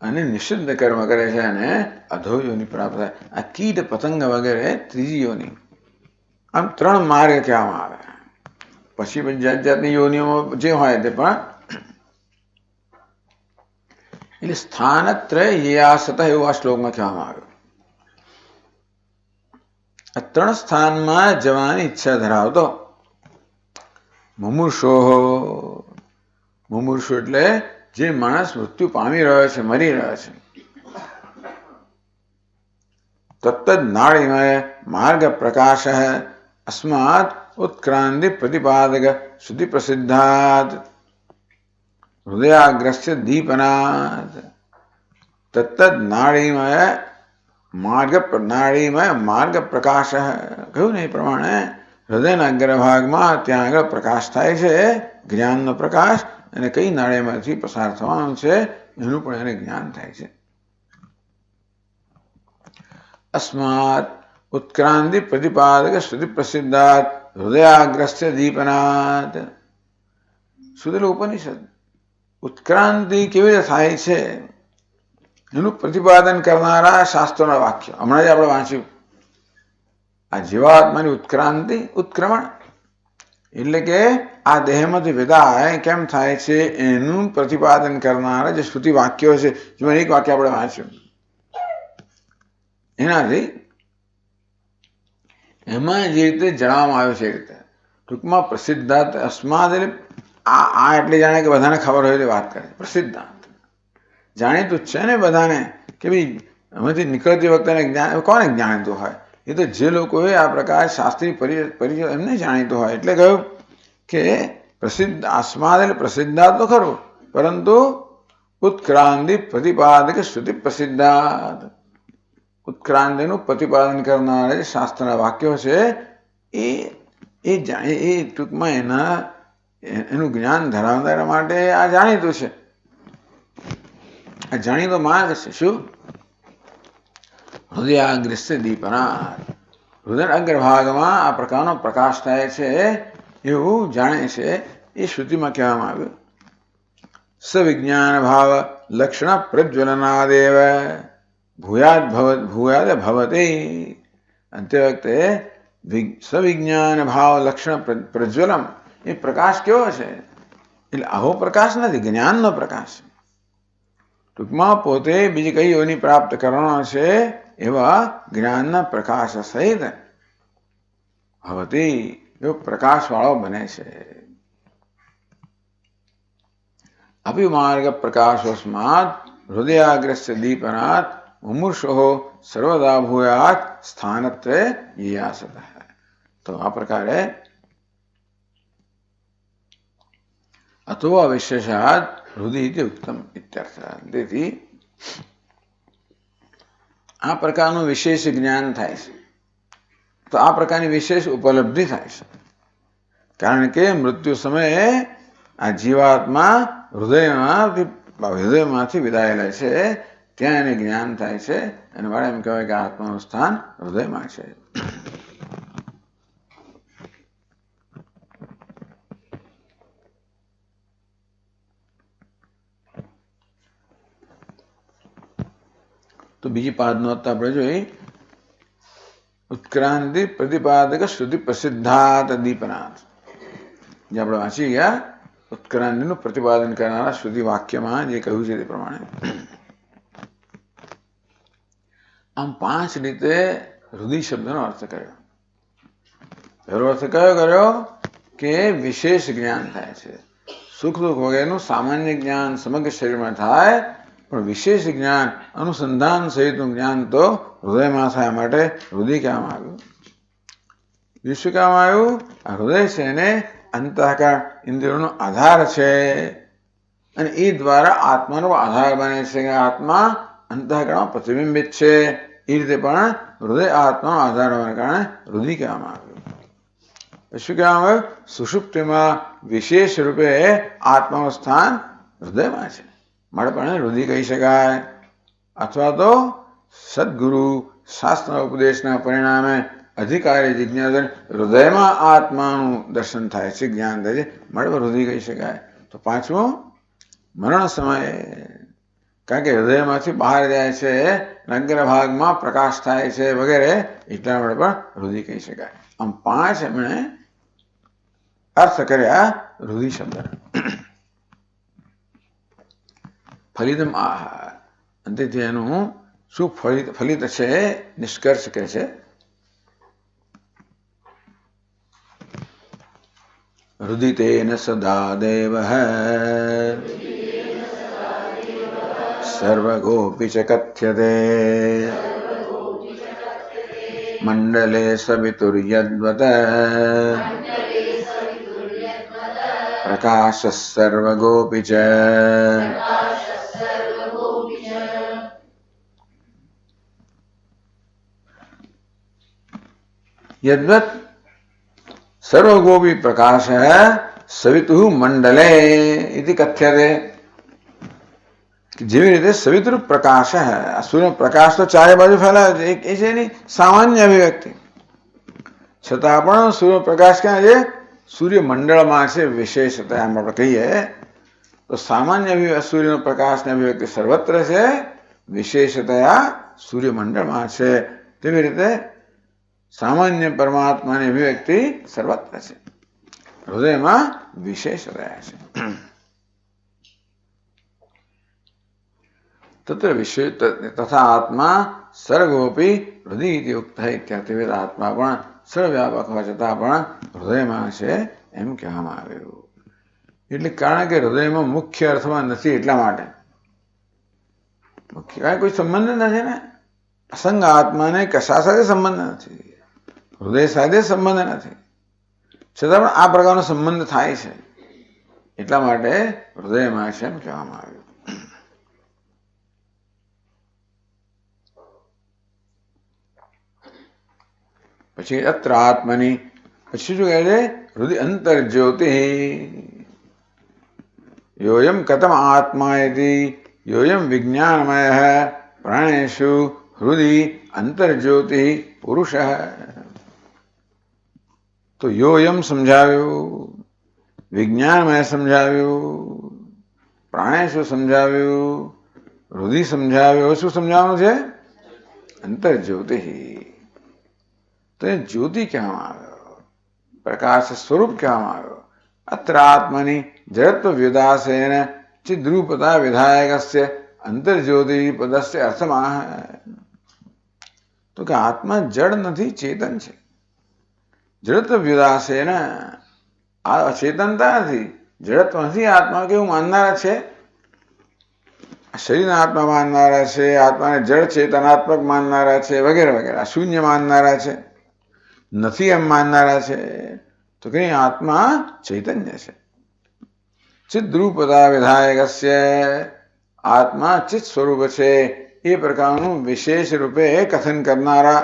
Speaker 1: અને નિષિદ્ધ કર્મ કરે છે એને અધો યોનિ પ્રાપ્ત થાય. આ કીટ પતંગ વગેરે ત્રીજી યોનિ. આમ ત્રણ માર્ગ કહેવામાં આવે. પછી જાત જાતની યોનિઓ જે હોય તે પણ. એટલે સ્થાનત્રય યેયાસત એવું આ શ્લોકમાં કહેવામાં આવ્યું. આ ત્રણ સ્થાનમાં જવાની ઈચ્છા ધરાવતો મુમુર્ષો. મુમુર્ષો એટલે જે માણસ મૃત્યુ પામી રહ્યો છે, મરી રહ્યો છે. તત્ત નાડીમય માર્ગ પ્રકાશ અસ્માત ઉત્ક્રાંતિ પ્રતિપાદક શ્રુતિ પ્રસિદ્ધાત હૃદયાગ્રસ્ય દીપનાત. તત્ત નાડીમય માર્ગ પ્રકાશ. કહ્યું ને એ પ્રમાણે હૃદયના અગ્રભાગમાં ત્યાં આગળ પ્રકાશ થાય છે, જ્ઞાનનો પ્રકાશ. અને કઈ નાળીમાંથી પસાર થવાનું છે એનું પણ એને જ્ઞાન થાય છે. અસ્માત उत्क्रांति प्रतिपादक श्रुति प्रसिद्धात हृदयाग्रस्य दीपनाथ. સુધેલો ઉપનિષદ ઉત્ક્રાંતિ કેવી રીતે થાય છે એનું પ્રતિપાદન કરનારા શાસ્ત્રોના વાક્ય હમણાં જ આપણે વાંચ્યું. આ જીવાત્માની ઉત્ક્રાંતિ ઉત્ક્રમણ એટલે કે આ દેહમાંથી વિદાય કેમ થાય છે એનું પ્રતિપાદન કરનારા જે શ્રુતિ વાક્યો છે, જેમાં એક વાક્ય આપણે વાંચ્યું, એનાથી એમાં જે રીતે જણાવવામાં આવ્યું છે એ રીતે ટૂંકમાં પ્રસિદ્ધાંત અસ્માદ એટલે આ એટલે જાણે કે બધાને ખબર હોય તે વાત કરે. પ્રસિદ્ધાંત જાણીતું જ છે ને બધાને કે ભાઈ એમાંથી નીકળતી વખતે જ્ઞાન કોને જાણીતું હોય? એ તો જે લોકોએ આ પ્રકાર શાસ્ત્રી પરિચય એમને જાણીતું હોય. એટલે કહ્યું કે પ્રસિદ્ધ અસ્માદ એટલે પ્રસિદ્ધાંત તો ખરું, પરંતુ ઉત્ક્રાંતિ પ્રતિપાદક શ્રુતિ પ્રસિદ્ધાંત. ઉત્ક્રાંતિનું પ્રતિપાદન કરનારા જે શાસ્ત્રના વાક્યો છે એ ટૂંકમાં એનું જ્ઞાન ધરાવનારા માટે આ જાણીતું છે. આ જાણીતો માર્ગ છે. શું? હૃદયાગ્રસ્ય દીપનાથ. હૃદય અગ્રભાગમાં આ પ્રકારનો પ્રકાશ થાય છે એવું જાણે છે એ શ્રુતિમાં કહેવામાં આવ્યું. સવિજ્ઞાન ભાવ લક્ષણ પ્રજ્વલનાદેવ ભૂયાદ ભવતે. અંતે વખતે સવિજ્ઞાન ભાવ લક્ષણ પ્રજ્વલમ એ પ્રકાશ કેવો છે? એટલે આવો પ્રકાશ નથી, જ્ઞાનનો પ્રકાશ. ટૂંકમાં પોતે બીજી કઈ યોની પ્રાપ્ત કરવાનો છે એવા જ્ઞાનના પ્રકાશ સહિત ભવતી એવો પ્રકાશ વાળો બને છે. અભિમાર્ગ પ્રકાશોસ્માદ હૃદયાગ્રસ્ય દીપનાથ મુમુર્ષો સર્વદા ભૂયાત સ્થાનત્વે યયાસત. તો આ પ્રકારે અથવા વિશેષાદ હૃદય ઉત્તમ ઇત્યર્થ. તેથી આ પ્રકારનું વિશેષ જ્ઞાન થાય છે, તો આ પ્રકારની વિશેષ ઉપલબ્ધિ થાય છે. કારણ કે મૃત્યુ સમયે આ જીવાત્મા હૃદયમાંથી વિદાય લે છે, ત્યાં એને જ્ઞાન થાય છે અને મારે એમ કહેવાય કે આત્માનું સ્થાન હૃદયમાં છે. તો બીજી પાદનોત આપણે જોઈ ઉત્ક્રાંતિ પ્રતિપાદક શ્રુતિ પ્રસિદ્ધાત દીપનાથ. જે આપણે વાંચી ગયા ઉત્ક્રાંતિનું પ્રતિપાદન કરનારા શ્રુતિ વાક્યમાં જે કહ્યું છે તે પ્રમાણે. આમ 5 રીતે હૃદય શબ્દનો અર્થ કર્યો. પહેલો અર્થ કયો કર્યો? કે વિશેષ જ્ઞાન થાય છે. સુખ દુઃખ વગેરેનું સામાન્ય જ્ઞાન સમગ્ર શરીરમાં થાય, પણ વિશેષ જ્ઞાન અનુસંધાન સહિતનું જ્ઞાન તો હૃદયમાં થાય, માટે હૃદય કહેવામાં આવ્યું. શું કહેવામાં આવ્યું? આ હૃદય છે એને અંતઃકરણ ઇન્દ્રિયોનો આધાર છે અને એ દ્વારા આત્માનો આધાર બને છે કે આત્મા અંતઃકરણમાં પ્રતિબિંબિત છે. એ રીતે પણ હૃદય આત્માનો આધાર હોવાને કારણે હૃદય કહેવામાં આવ્યું. શું કહેવામાં આવ્યું? સુષુપ્તિમાં વિશેષ રૂપે આત્માનું સ્થાન હૃદયમાં છે, માટે પણ હૃદય કહી શકાય. અથવા તો સદગુરુ શાસ્ત્ર ઉપદેશના પરિણામે અધિકારી જિજ્ઞાસા હૃદયમાં આત્માનું દર્શન થાય છે, જ્ઞાન થાય છે, માટે હૃદય કહી શકાય. તો 5મું મરણ સમયે, કારણ કે હૃદયમાંથી બહાર જાય છે, અગ્રભાગમાં પ્રકાશ થાય છે વગેરે, એટલા માટે પણ હૃદય કહી શકાય. આમ 5 એમણે અર્થ કર્યા હૃદય શબ્દ. ફલિતમ આહાર. અંતેથી એનું શું ફલિત છે નિષ્કર્ષ કહે છે. હૃદિતેન સદા દેવ સર્વગોપી ચ કથ્યતે મંડલે સવિતુર્યદ્વત પ્રકાશ સર્વગોપી ચ. यद्वत् सर्वगोपी प्रकाश है सवितु मंडले इति कथ्यते. કે જેવી રીતે સવિતૃપ પ્રકાશ આ સૂર્ય પ્રકાશ તો ચારે બાજુ ફેલાયો છે, એ છે એની સામાન્ય અભિવ્યક્તિ. છતાં પણ સૂર્યપ્રકાશ ક્યાં છે? સૂર્યમંડળમાં છે. વિશેષતા એમ આપણે કહીએ તો સામાન્ય સૂર્યનો પ્રકાશની અભિવ્યક્તિ સર્વત્ર છે, વિશેષતયા સૂર્યમંડળમાં છે. તેવી રીતે સામાન્ય પરમાત્માની અભિવ્યક્તિ સર્વત્ર છે, હૃદયમાં વિશેષ રહ્યા છે. તત્ર વિશેષ તથા આત્મા સર્વોપી હૃદય યુક્ત ઇત્યાદિ. આત્મા પણ સર્વવ્યાપક હોવા છતાં પણ હૃદયમાં છે એમ કહેવામાં આવ્યું. એટલે કારણ કે હૃદયમાં મુખ્ય અર્થમાં નથી, એટલા માટે મુખ્ય કોઈ સંબંધ નથી ને. અસંગ આત્માને કશા સાથે સંબંધ નથી, હૃદય સાથે સંબંધ નથી, છતાં પણ આ પ્રકારનો સંબંધ થાય છે, એટલા માટે હૃદયમાં છે એમ કહેવામાં આવ્યું. પછી અત્ર આત્મની પછી શું કહે છે? હૃદય અંતર જ્યોતિ યોયમ કથમ આત્મા યોયમ વિજ્ઞાનમય પ્રાણેશુ હૃદય અંતર જ્યોતિ પુરુષ. તો યોયમ સમજાવ્યું, વિજ્ઞાનમય સમજાવ્યું, પ્રાણેશુ સમજાવ્યું, હૃદય સમજાવ્યું. શું સમજાવવાનું છે? અંતર જ્યોતિ. તો એ જ્યોતિ કહેવામાં આવ્યો, પ્રકાશ સ્વરૂપ કહેવામાં આવ્યો. અત્ર આત્મની જડત્વ વ્યુદાસેન ચિદ્રૂપતા વિધાયકસ્ય અંતર્જ્યોતિ પદસ્ય અર્થમાં. તો કે આત્મા જડ નથી, ચેતન છે. જડત્વ વ્યુદાસેન આ ચેતનતા નથી, જડત્વ નથી. આત્મા કેવું માનનારા છે? શરીરના આત્મા માનનારા છે, આત્માને જડ ચેતનાત્મક માનનારા છે, વગેરે વગેરે. શૂન્ય માનનારા છે, નથી એમ માનનારા છે. તો કે આત્મા ચૈતન્ય છે. ચિદ્રૂપતા વિધાયકસ્ય આત્મા ચિત સ્વરૂપ છે એ પ્રકારનું વિશેષ રૂપે કથન કરનારા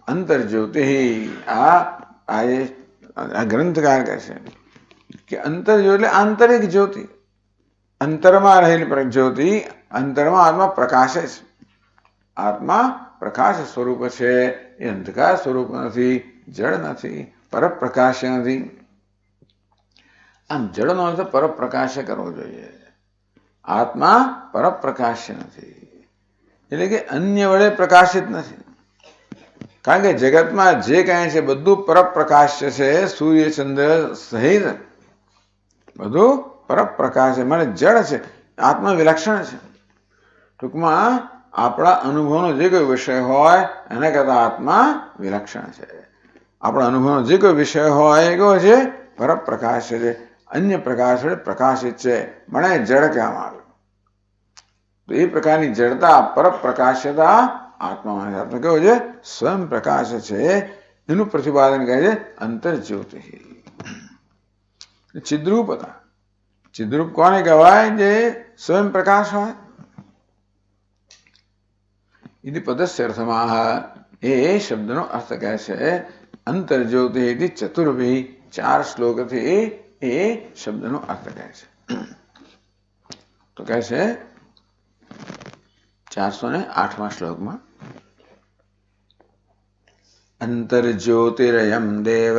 Speaker 1: અંતર્જ્યોતિ. આ ગ્રંથકાર કહે છે કે અંતર્જ્યોતિ એટલે આંતરિક જ્યોતિ, અંતરમાં રહેલી જ્યોતિ. અંતરમાં આત્મા પ્રકાશે છે. આત્મા પ્રકાશ સ્વરૂપ છે, એ અંધકાર સ્વરૂપ નથી, જળ નથી, પરપ્રકાશ નથી. આમ જળનો અર્થ પરપ્રકાશ કરવો જોઈએ. આત્મા પરપ્રકાશ નથી, એટલે કે અન્ય વડે પ્રકાશિત નથી. કારણ કે જગતમાં જે કાંઈ છે બધું પરપ્રકાશ છે. સૂર્ય ચંદ્ર સહિત બધું પરપ્રકાશ છે, મને જળ છે. આત્મા વિલક્ષણ છે. ટૂંકમાં આપણા અનુભવનો જે કોઈ વિષય હોય એના કરતા આત્મા વિલક્ષણ છે. આપણા અનુભવનો જે કોઈ વિષય હોય એ કેવો છે? પરપ્રકાશ છે, અન્ય પ્રકાશ વડે પ્રકાશિત છે, મને જળ કહેવામાં આવે. તો એ પ્રકારની જડતા, પરપ્રકાશ્યતા આત્મામાં છે. આત્મા કેવો છે? સ્વયં પ્રકાશ છે. એનું પ્રતિપાદન કહે છે અંતર્જ્યોતિ. ચિદ્રૂપતા, ચિદ્રૂપ કોને કહેવાય? જે સ્વયં પ્રકાશ હોય. ઇતિ પદસ્ય અર્થમાં એ શબ્દનો અર્થ કહે છે અંતર્જ્યોતિ. ચતુર્ભી 4 શ્લોકથી એ શબ્દનો અર્થ કહે છે. તો કહે છે 408મા શ્લોકમાં અંતર્જ્યોતિરયમ દેવ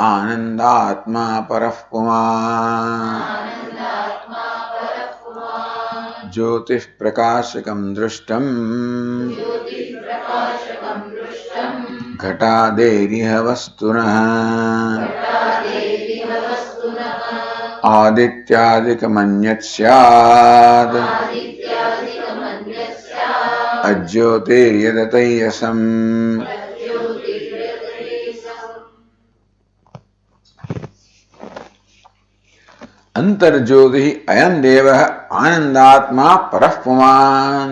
Speaker 1: આનંદાત્મા પરઃ પુમાન જ્યોતિષ પ્રકાશકમ દૃષ્ટમ ઘટાદેરિહ વસ્તુનઃ આદિત્યાદિકમન્યત સ્યાદ અજ્યોતિર્યદતૈયસમ. અંતર્જ્યોતિ અયમ દેવ આનંદાત્મા પરઃ પુમાન.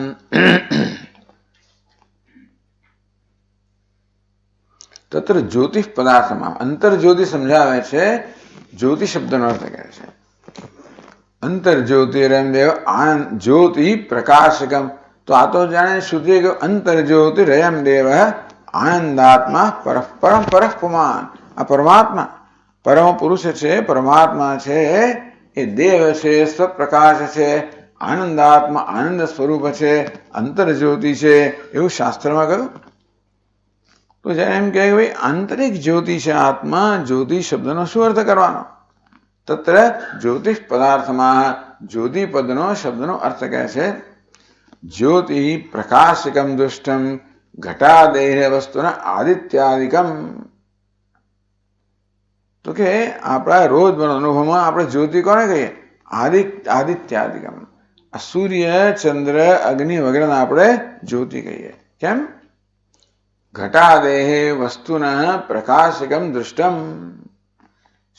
Speaker 1: તત્ર જ્યોતિષ પદાર્થમાં અંતર્જ્યોતિ સમજાવે છે. જ્યોતિ શબ્દનો અર્થ કહે છે અંતર્જ્યોતિરયમ દેવ આનંદ જ્યોતિ પ્રકાશકમ. તો આ તો જાણે શ્રુતિ કે અંતર્જ્યોતિરયમ દેવ આનંદાત્મા પરઃ પુમાન. આ પરમાત્મા પરમ પુરુષ છે, પરમાત્મા છે, એ દેવ છે, સ્વપ્રકાશ છે, આનંદાત્મા આનંદ સ્વરૂપ છે, અંતરજ્યોતિ છે, એવું શાસ્ત્રમાં કહ્યું. તો જયારે એમ કહે ભાઈ આંતરિક જ્યોતિ છે આત્મા, જ્યોતિ શબ્દનો શું અર્થ કરવાનો? તત્ર જ્યોતિષ પદાર્થમાં જ્યોતિ પદનો શબ્દનો અર્થ કહે છે જ્યોતિ પ્રકાશિકમ દુષ્ટમ ઘટાદેહ વસ્તુના આદિત્યાદિકમ. તો કે આપણા રોજબરોજ અનુભવમાં આપણે જ્યોતિ કોને કહીએ? આદિત્યાદિકમ. સૂર્ય, ચંદ્ર, અગ્નિ વગેરેને આપણે જ્યોતિ કહીએ. કેમ? ઘટાદેહ વસ્તુના પ્રકાશિકમ દૃષ્ટમ.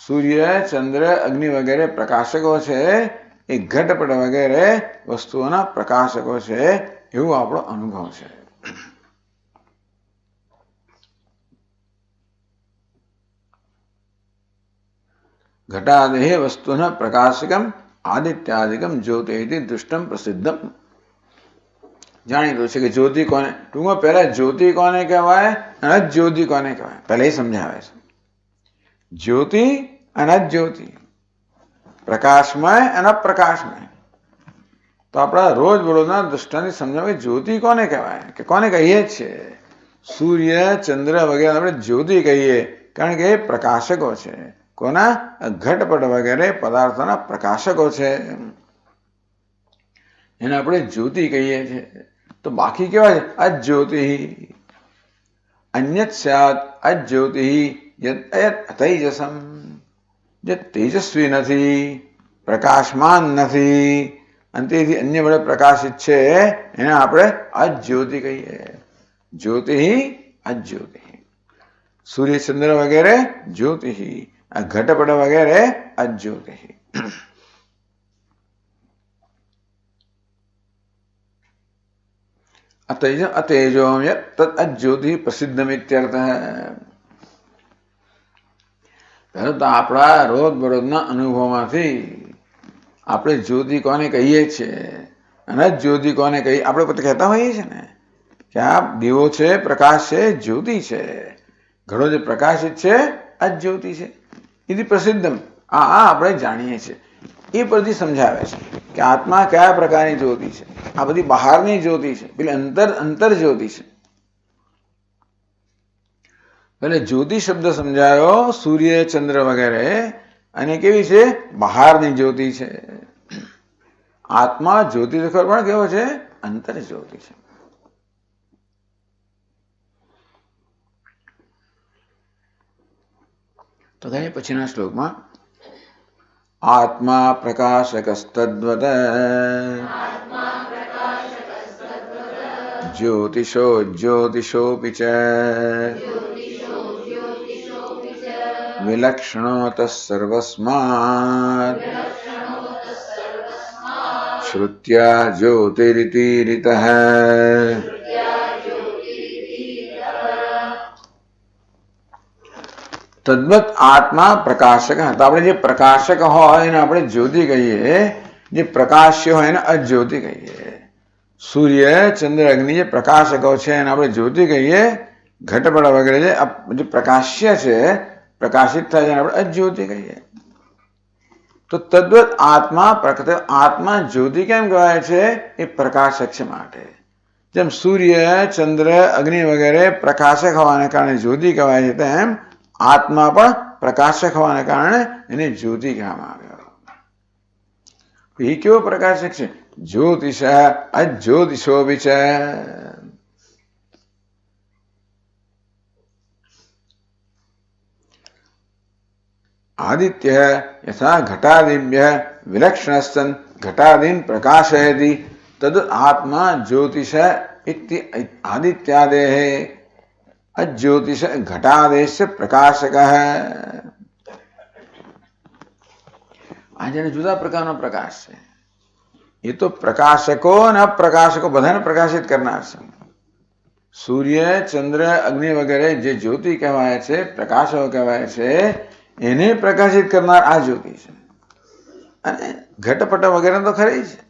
Speaker 1: સૂર્ય, ચંદ્ર, અગ્નિ વગેરે પ્રકાશકો છે, એ ઘટપટ વગેરે વસ્તુઓના પ્રકાશકો છે, એવું આપણો અનુભવ છે. ઘટાદેહ વસ્તુના પ્રકાશકમ આદિત્યાદિકમ જ્યોતિ દૃષ્ટમ પ્રસિદ્ધમ. જાણીતું છે કે જ્યોતિ કોને, ટૂંકમાં પહેલા જ્યોતિ કોને કહેવાય અને જ્યોતિ કોને કહેવાય પહેલા એ સમજાવે છે. જ્યોતિ અને જ્યોતિ, પ્રકાશમય અને અપ્રકાશમય. તો આપણા રોજબરોજના દૃષ્ટાંતથી સમજાવે જ્યોતિ કોને કહેવાય, કે કોને કહીએ છીએ? સૂર્ય, ચંદ્ર વગેરે આપણે જ્યોતિ કહીએ, કારણ કે એ પ્રકાશકો છે. કોના? ઘટપટ વગેરે પદાર્થોના પ્રકાશકો છે, એને આપણે જ્યોતિ કહીએ છીએ. તો બાકી કેવા છે? અજ્યોતિ. અન્યત સ્યાત અજ્યોતિ તૈજસમ. જે તેજસ્વી નથી, પ્રકાશમાન નથી, અને તેથી અન્ય વડે પ્રકાશિત છે, એને આપણે અજ્યોતિ કહીએ. જ્યોતિ અજ્યોતિ. સૂર્ય, ચંદ્ર વગેરે જ્યોતિ, આ ઘટપટ વગેરે અજ્યોતિ. અતેજો તદ અજ્યોતિ પ્રસિદ્ધમિત્યર્થ. પહેલું તો આપણા રોજબરોજના અનુભવમાંથી આપણે જ્યોતિ કોને કહીએ છીએ અને જ્યોતિ કોને કહીએ. આપણે પોતે કહેતા હોઈએ છીએ ને કે આ દીવો છે, પ્રકાશ છે, જ્યોતિ છે. ઘડો જે પ્રકાશિત છે અજ્યોતિ છે. એથી પ્રસિદ્ધમ, આ આપણે જાણીએ છીએ. એ પરથી સમજાવે છે કે આત્મા કયા પ્રકારની જ્યોતિ છે. આ બધી બહારની જ્યોતિ છે, પેલી અંતર જ્યોતિ છે. એટલે જ્યોતિ શબ્દ સમજાયો સૂર્ય, ચંદ્ર વગેરે, અને કેવી છે? બહારની જ્યોતિ છે. આત્મા જ્યોતિ તો ખબર પણ કેવો છે? અંતર જ્યોતિ છે. તો કહે પછીના શ્લોકમાં આત્મા પ્રકાશકસ્તદ્વત જ્યોતિષો જ્યોતિષોપિ ચ વિલક્ષણોત સર્વસ્માત શ્રુત્યા જ્યોતિરિતિરિતઃ. તદ્વત આત્મા પ્રકાશક. તો આપણે જે પ્રકાશક હોય એને આપણે જ્યોતિ કહીએ, જે પ્રકાશ્ય હોય એને અજ્યોતિ કહીએ. સૂર્ય, ચંદ્ર, અગ્નિ જે પ્રકાશકો છે એને આપણે જ્યોતિ કહીએ. ઘટપટ વગેરે જે પ્રકાશ્ય છે, પ્રકાશિત થાય છે, આપણે અજ્યોતિ કહીએ. તો તદ્વત આત્મા જ્યોતિ કેમ કહેવાય છે? એ પ્રકાશક છે માટે. જેમ સૂર્ય, ચંદ્ર, અગ્નિ વગેરે પ્રકાશક હોવાને કારણે જ્યોતિ કહેવાય છે, તેમ આત્મા પણ પ્રકાશક હોવાને કારણે એને જ્યોતિ કહેવામાં આવ્યો. એ કેવો પ્રકાશક છે? જ્યોતિષ અજ્યોતિષોપિ ચ. આદિત્ય યથા ઘટાદિભ્ય વિલક્ષણસ્સન ઘટાદીન પ્રકાશયતિ તદ આત્મા જ્યોતિષ આદિત્યાદેહ અજ્યોતિષ ઘટાદેશ પ્રકાશક. આ જેને જુદા પ્રકારનો પ્રકાશ છે, એ તો પ્રકાશકો અને અપ્રકાશકો બધાને પ્રકાશિત કરનાર છે. સૂર્ય, ચંદ્ર, અગ્નિ વગેરે જે જ્યોતિ કહેવાય છે, પ્રકાશો કહેવાય છે, એને પ્રકાશિત કરનાર આ જ્યોતિ છે. અને ઘટપટ વગેરે તો ખરી છે.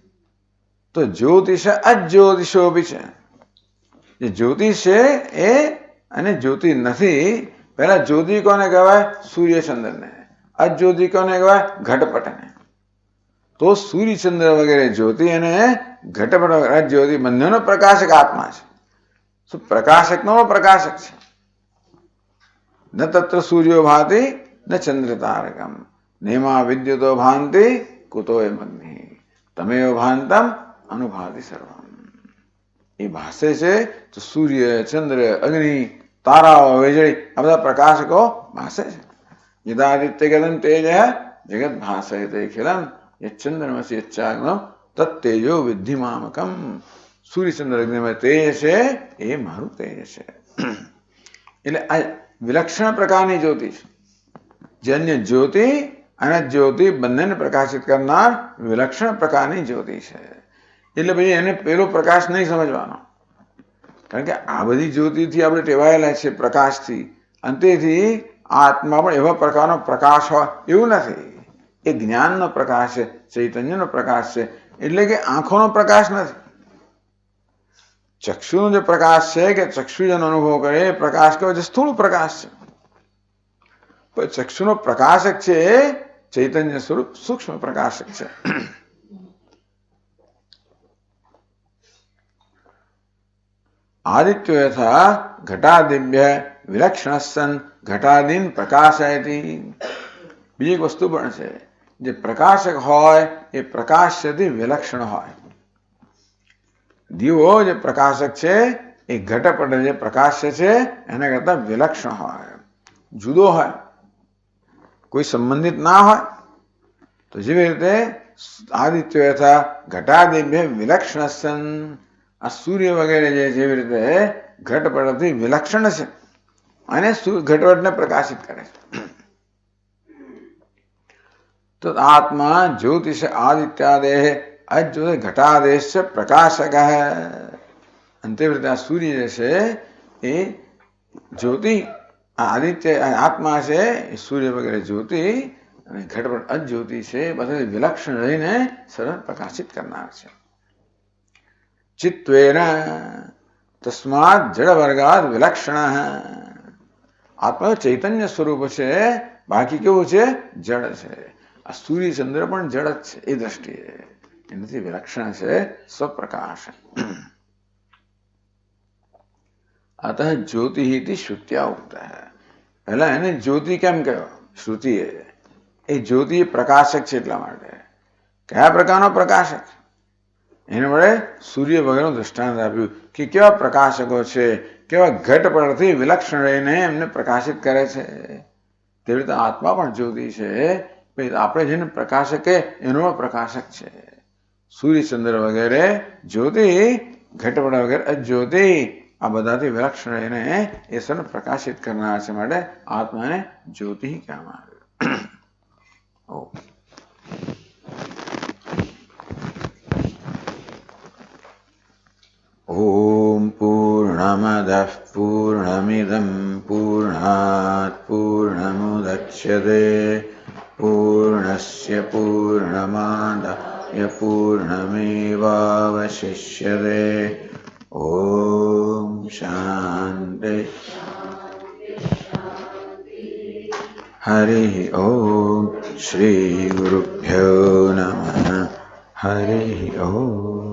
Speaker 1: તો જ્યોતિષ અજ્યોતિષોપિ છે. જે જ્યોતિષ છે એ અને જ્યોતિ નથી. પહેલા જ્યોતિ કોને કહેવાય? સૂર્ય, ચંદ્રને. અજ્યોતિ કોને કહેવાય? ઘટપટને. તો સૂર્યચંદ્ર વગેરે જ્યોતિ અને ઘટપટ જ્યોતિ બંનેનો પ્રકાશક આત્મા છે. શું પ્રકાશકનો પ્રકાશક છે. ન તત્ર સૂર્યો ભાતિ ન ચંદ્ર તારકમ નેમા વિદ્યુતો ભાંતિ કુતો મગ્નિ તમેવ ભાંતમ અનુભાતિ સર્વમ. એ ભાષે છે તો સૂર્ય, ચંદ્ર, અગ્નિ, તારાઓ, વીજળી આ બધા પ્રકાશકો ભાષે છે. યદાદિત્ય ગદન તેજ જગત ભાષયતે ખિલમ યચ્ચંદ્રમસી યચ્ચાગ્નો તત્તેજો વિદ્ધિમામકમ. સૂર્યચંદ્ર અગ્નિમાં તેજ છે એ મારું તેજ છે. એટલે આ વિલક્ષણ પ્રકારની જ્યોતિ છે. જે અન્ય જ્યોતિ અને જ્યોતિ બંનેને પ્રકાશિત કરનાર વિલક્ષણ પ્રકારની જ્યોતિ છે. એટલે ભાઈ એને પેલો પ્રકાશ નહીં સમજવાનો, કારણ કે આ બધી જ્યોતિથી આપણે ટેવાયેલા છે પ્રકાશથી, અને તેથી આત્મા પણ એવા પ્રકારનો પ્રકાશ હોય એવું નથી. એ જ્ઞાનનો પ્રકાશ છે, ચૈતન્યનો પ્રકાશ છે. એટલે કે આંખોનો પ્રકાશ નથી. ચક્ષુનો જે પ્રકાશ છે કે ચક્ષુજનો અનુભવ કરે એ પ્રકાશ કહેવાય છે સ્થૂળ પ્રકાશ છે. પણ ચક્ષુનો પ્રકાશક છે ચૈતન્ય સ્વરૂપ સૂક્ષ્મ પ્રકાશક છે. આદિત્યો યથા ઘટાદિભ્ય વિલક્ષણ સન ઘટાદીન પ્રકાશયતી. બીજી એક વસ્તુ પણ છે, જે પ્રકાશક હોય એ પ્રકાશથી વિલક્ષણ હોય. દીવો જે પ્રકાશક છે એ ઘટપટ જે પ્રકાશ છે એના કરતા વિલક્ષણ હોય, જુદો હોય, કોઈ સંબંધિત ના હોય. તો જેવી રીતે આદિત્યો યથા ઘટાદિભ્ય વિલક્ષણ સન, આ સૂર્ય વગેરે જેવી રીતે ઘટપટથી વિલક્ષણ છે અને ઘટપટને પ્રકાશિત કરે છે. તો આત્મા જ્યોતિષ આદિત્યાદેહ અજ્યોતિ ઘટાદેશ પ્રકાશક. અને તેવી રીતે આ સૂર્ય જે છે એ જ્યોતિ, આદિત્ય આત્મા છે એ સૂર્ય વગેરે જ્યોતિ અને ઘટપટ અજ્યોતિ છે બધાથી વિલક્ષણ રહીને સરળ પ્રકાશિત કરનાર છે. ચિત્વેન તસ્માત જડ વર્ગાદ વિલક્ષણ. આત્મા ચૈતન્ય સ્વરૂપ છે, બાકી કેવું છે જડ છે. આ સૂર્યચંદ્ર પણ જડ જ છે એ દ્રષ્ટિએ, એનાથી વિલક્ષણ છે સ્વપ્રકાશ. અતઃ જ્યોતિ ઇતિ શ્રુત્યા ઉક્ત. પહેલા એને જ્યોતિ કેમ કહ્યો શ્રુતિએ? એ જ્યોતિ પ્રકાશક છે એટલા માટે. કયા પ્રકારનો પ્રકાશક? એને વડે સૂર્ય વગેરેનું દ્રષ્ટાંત આપ્યું કે કેવા પ્રકાશકો છે, કેવા ઘટપટથી વિલક્ષણ રહીને એમને પ્રકાશિત કરે છે. તેવી રીતે આત્મા પણ જ્યોતિ છે. આપણે જેને પ્રકાશકે એનો પણ પ્રકાશક છે. સૂર્યચંદ્ર વગેરે જ્યોતિ, ઘટપટ વગેરે અજ્યોતિ આ બધાથી વિલક્ષણ રહીને એ સર્વ પ્રકાશિત કરનાર છે. માટે આત્માને જ્યોતિ કહેવામાં આવ્યું. ઓમ પૂર્ણમદઃ પૂર્ણમિદં પૂર્ણાત પૂર્ણમુદચ્યતે પૂર્ણસ્ય પૂર્ણમાદાય પૂર્ણમેવાવશિષ્યતે. ઓમ શાંતિ. હરિ ઓમ શ્રી ગુરુભ્યો નમઃ. હરિ ઓમ.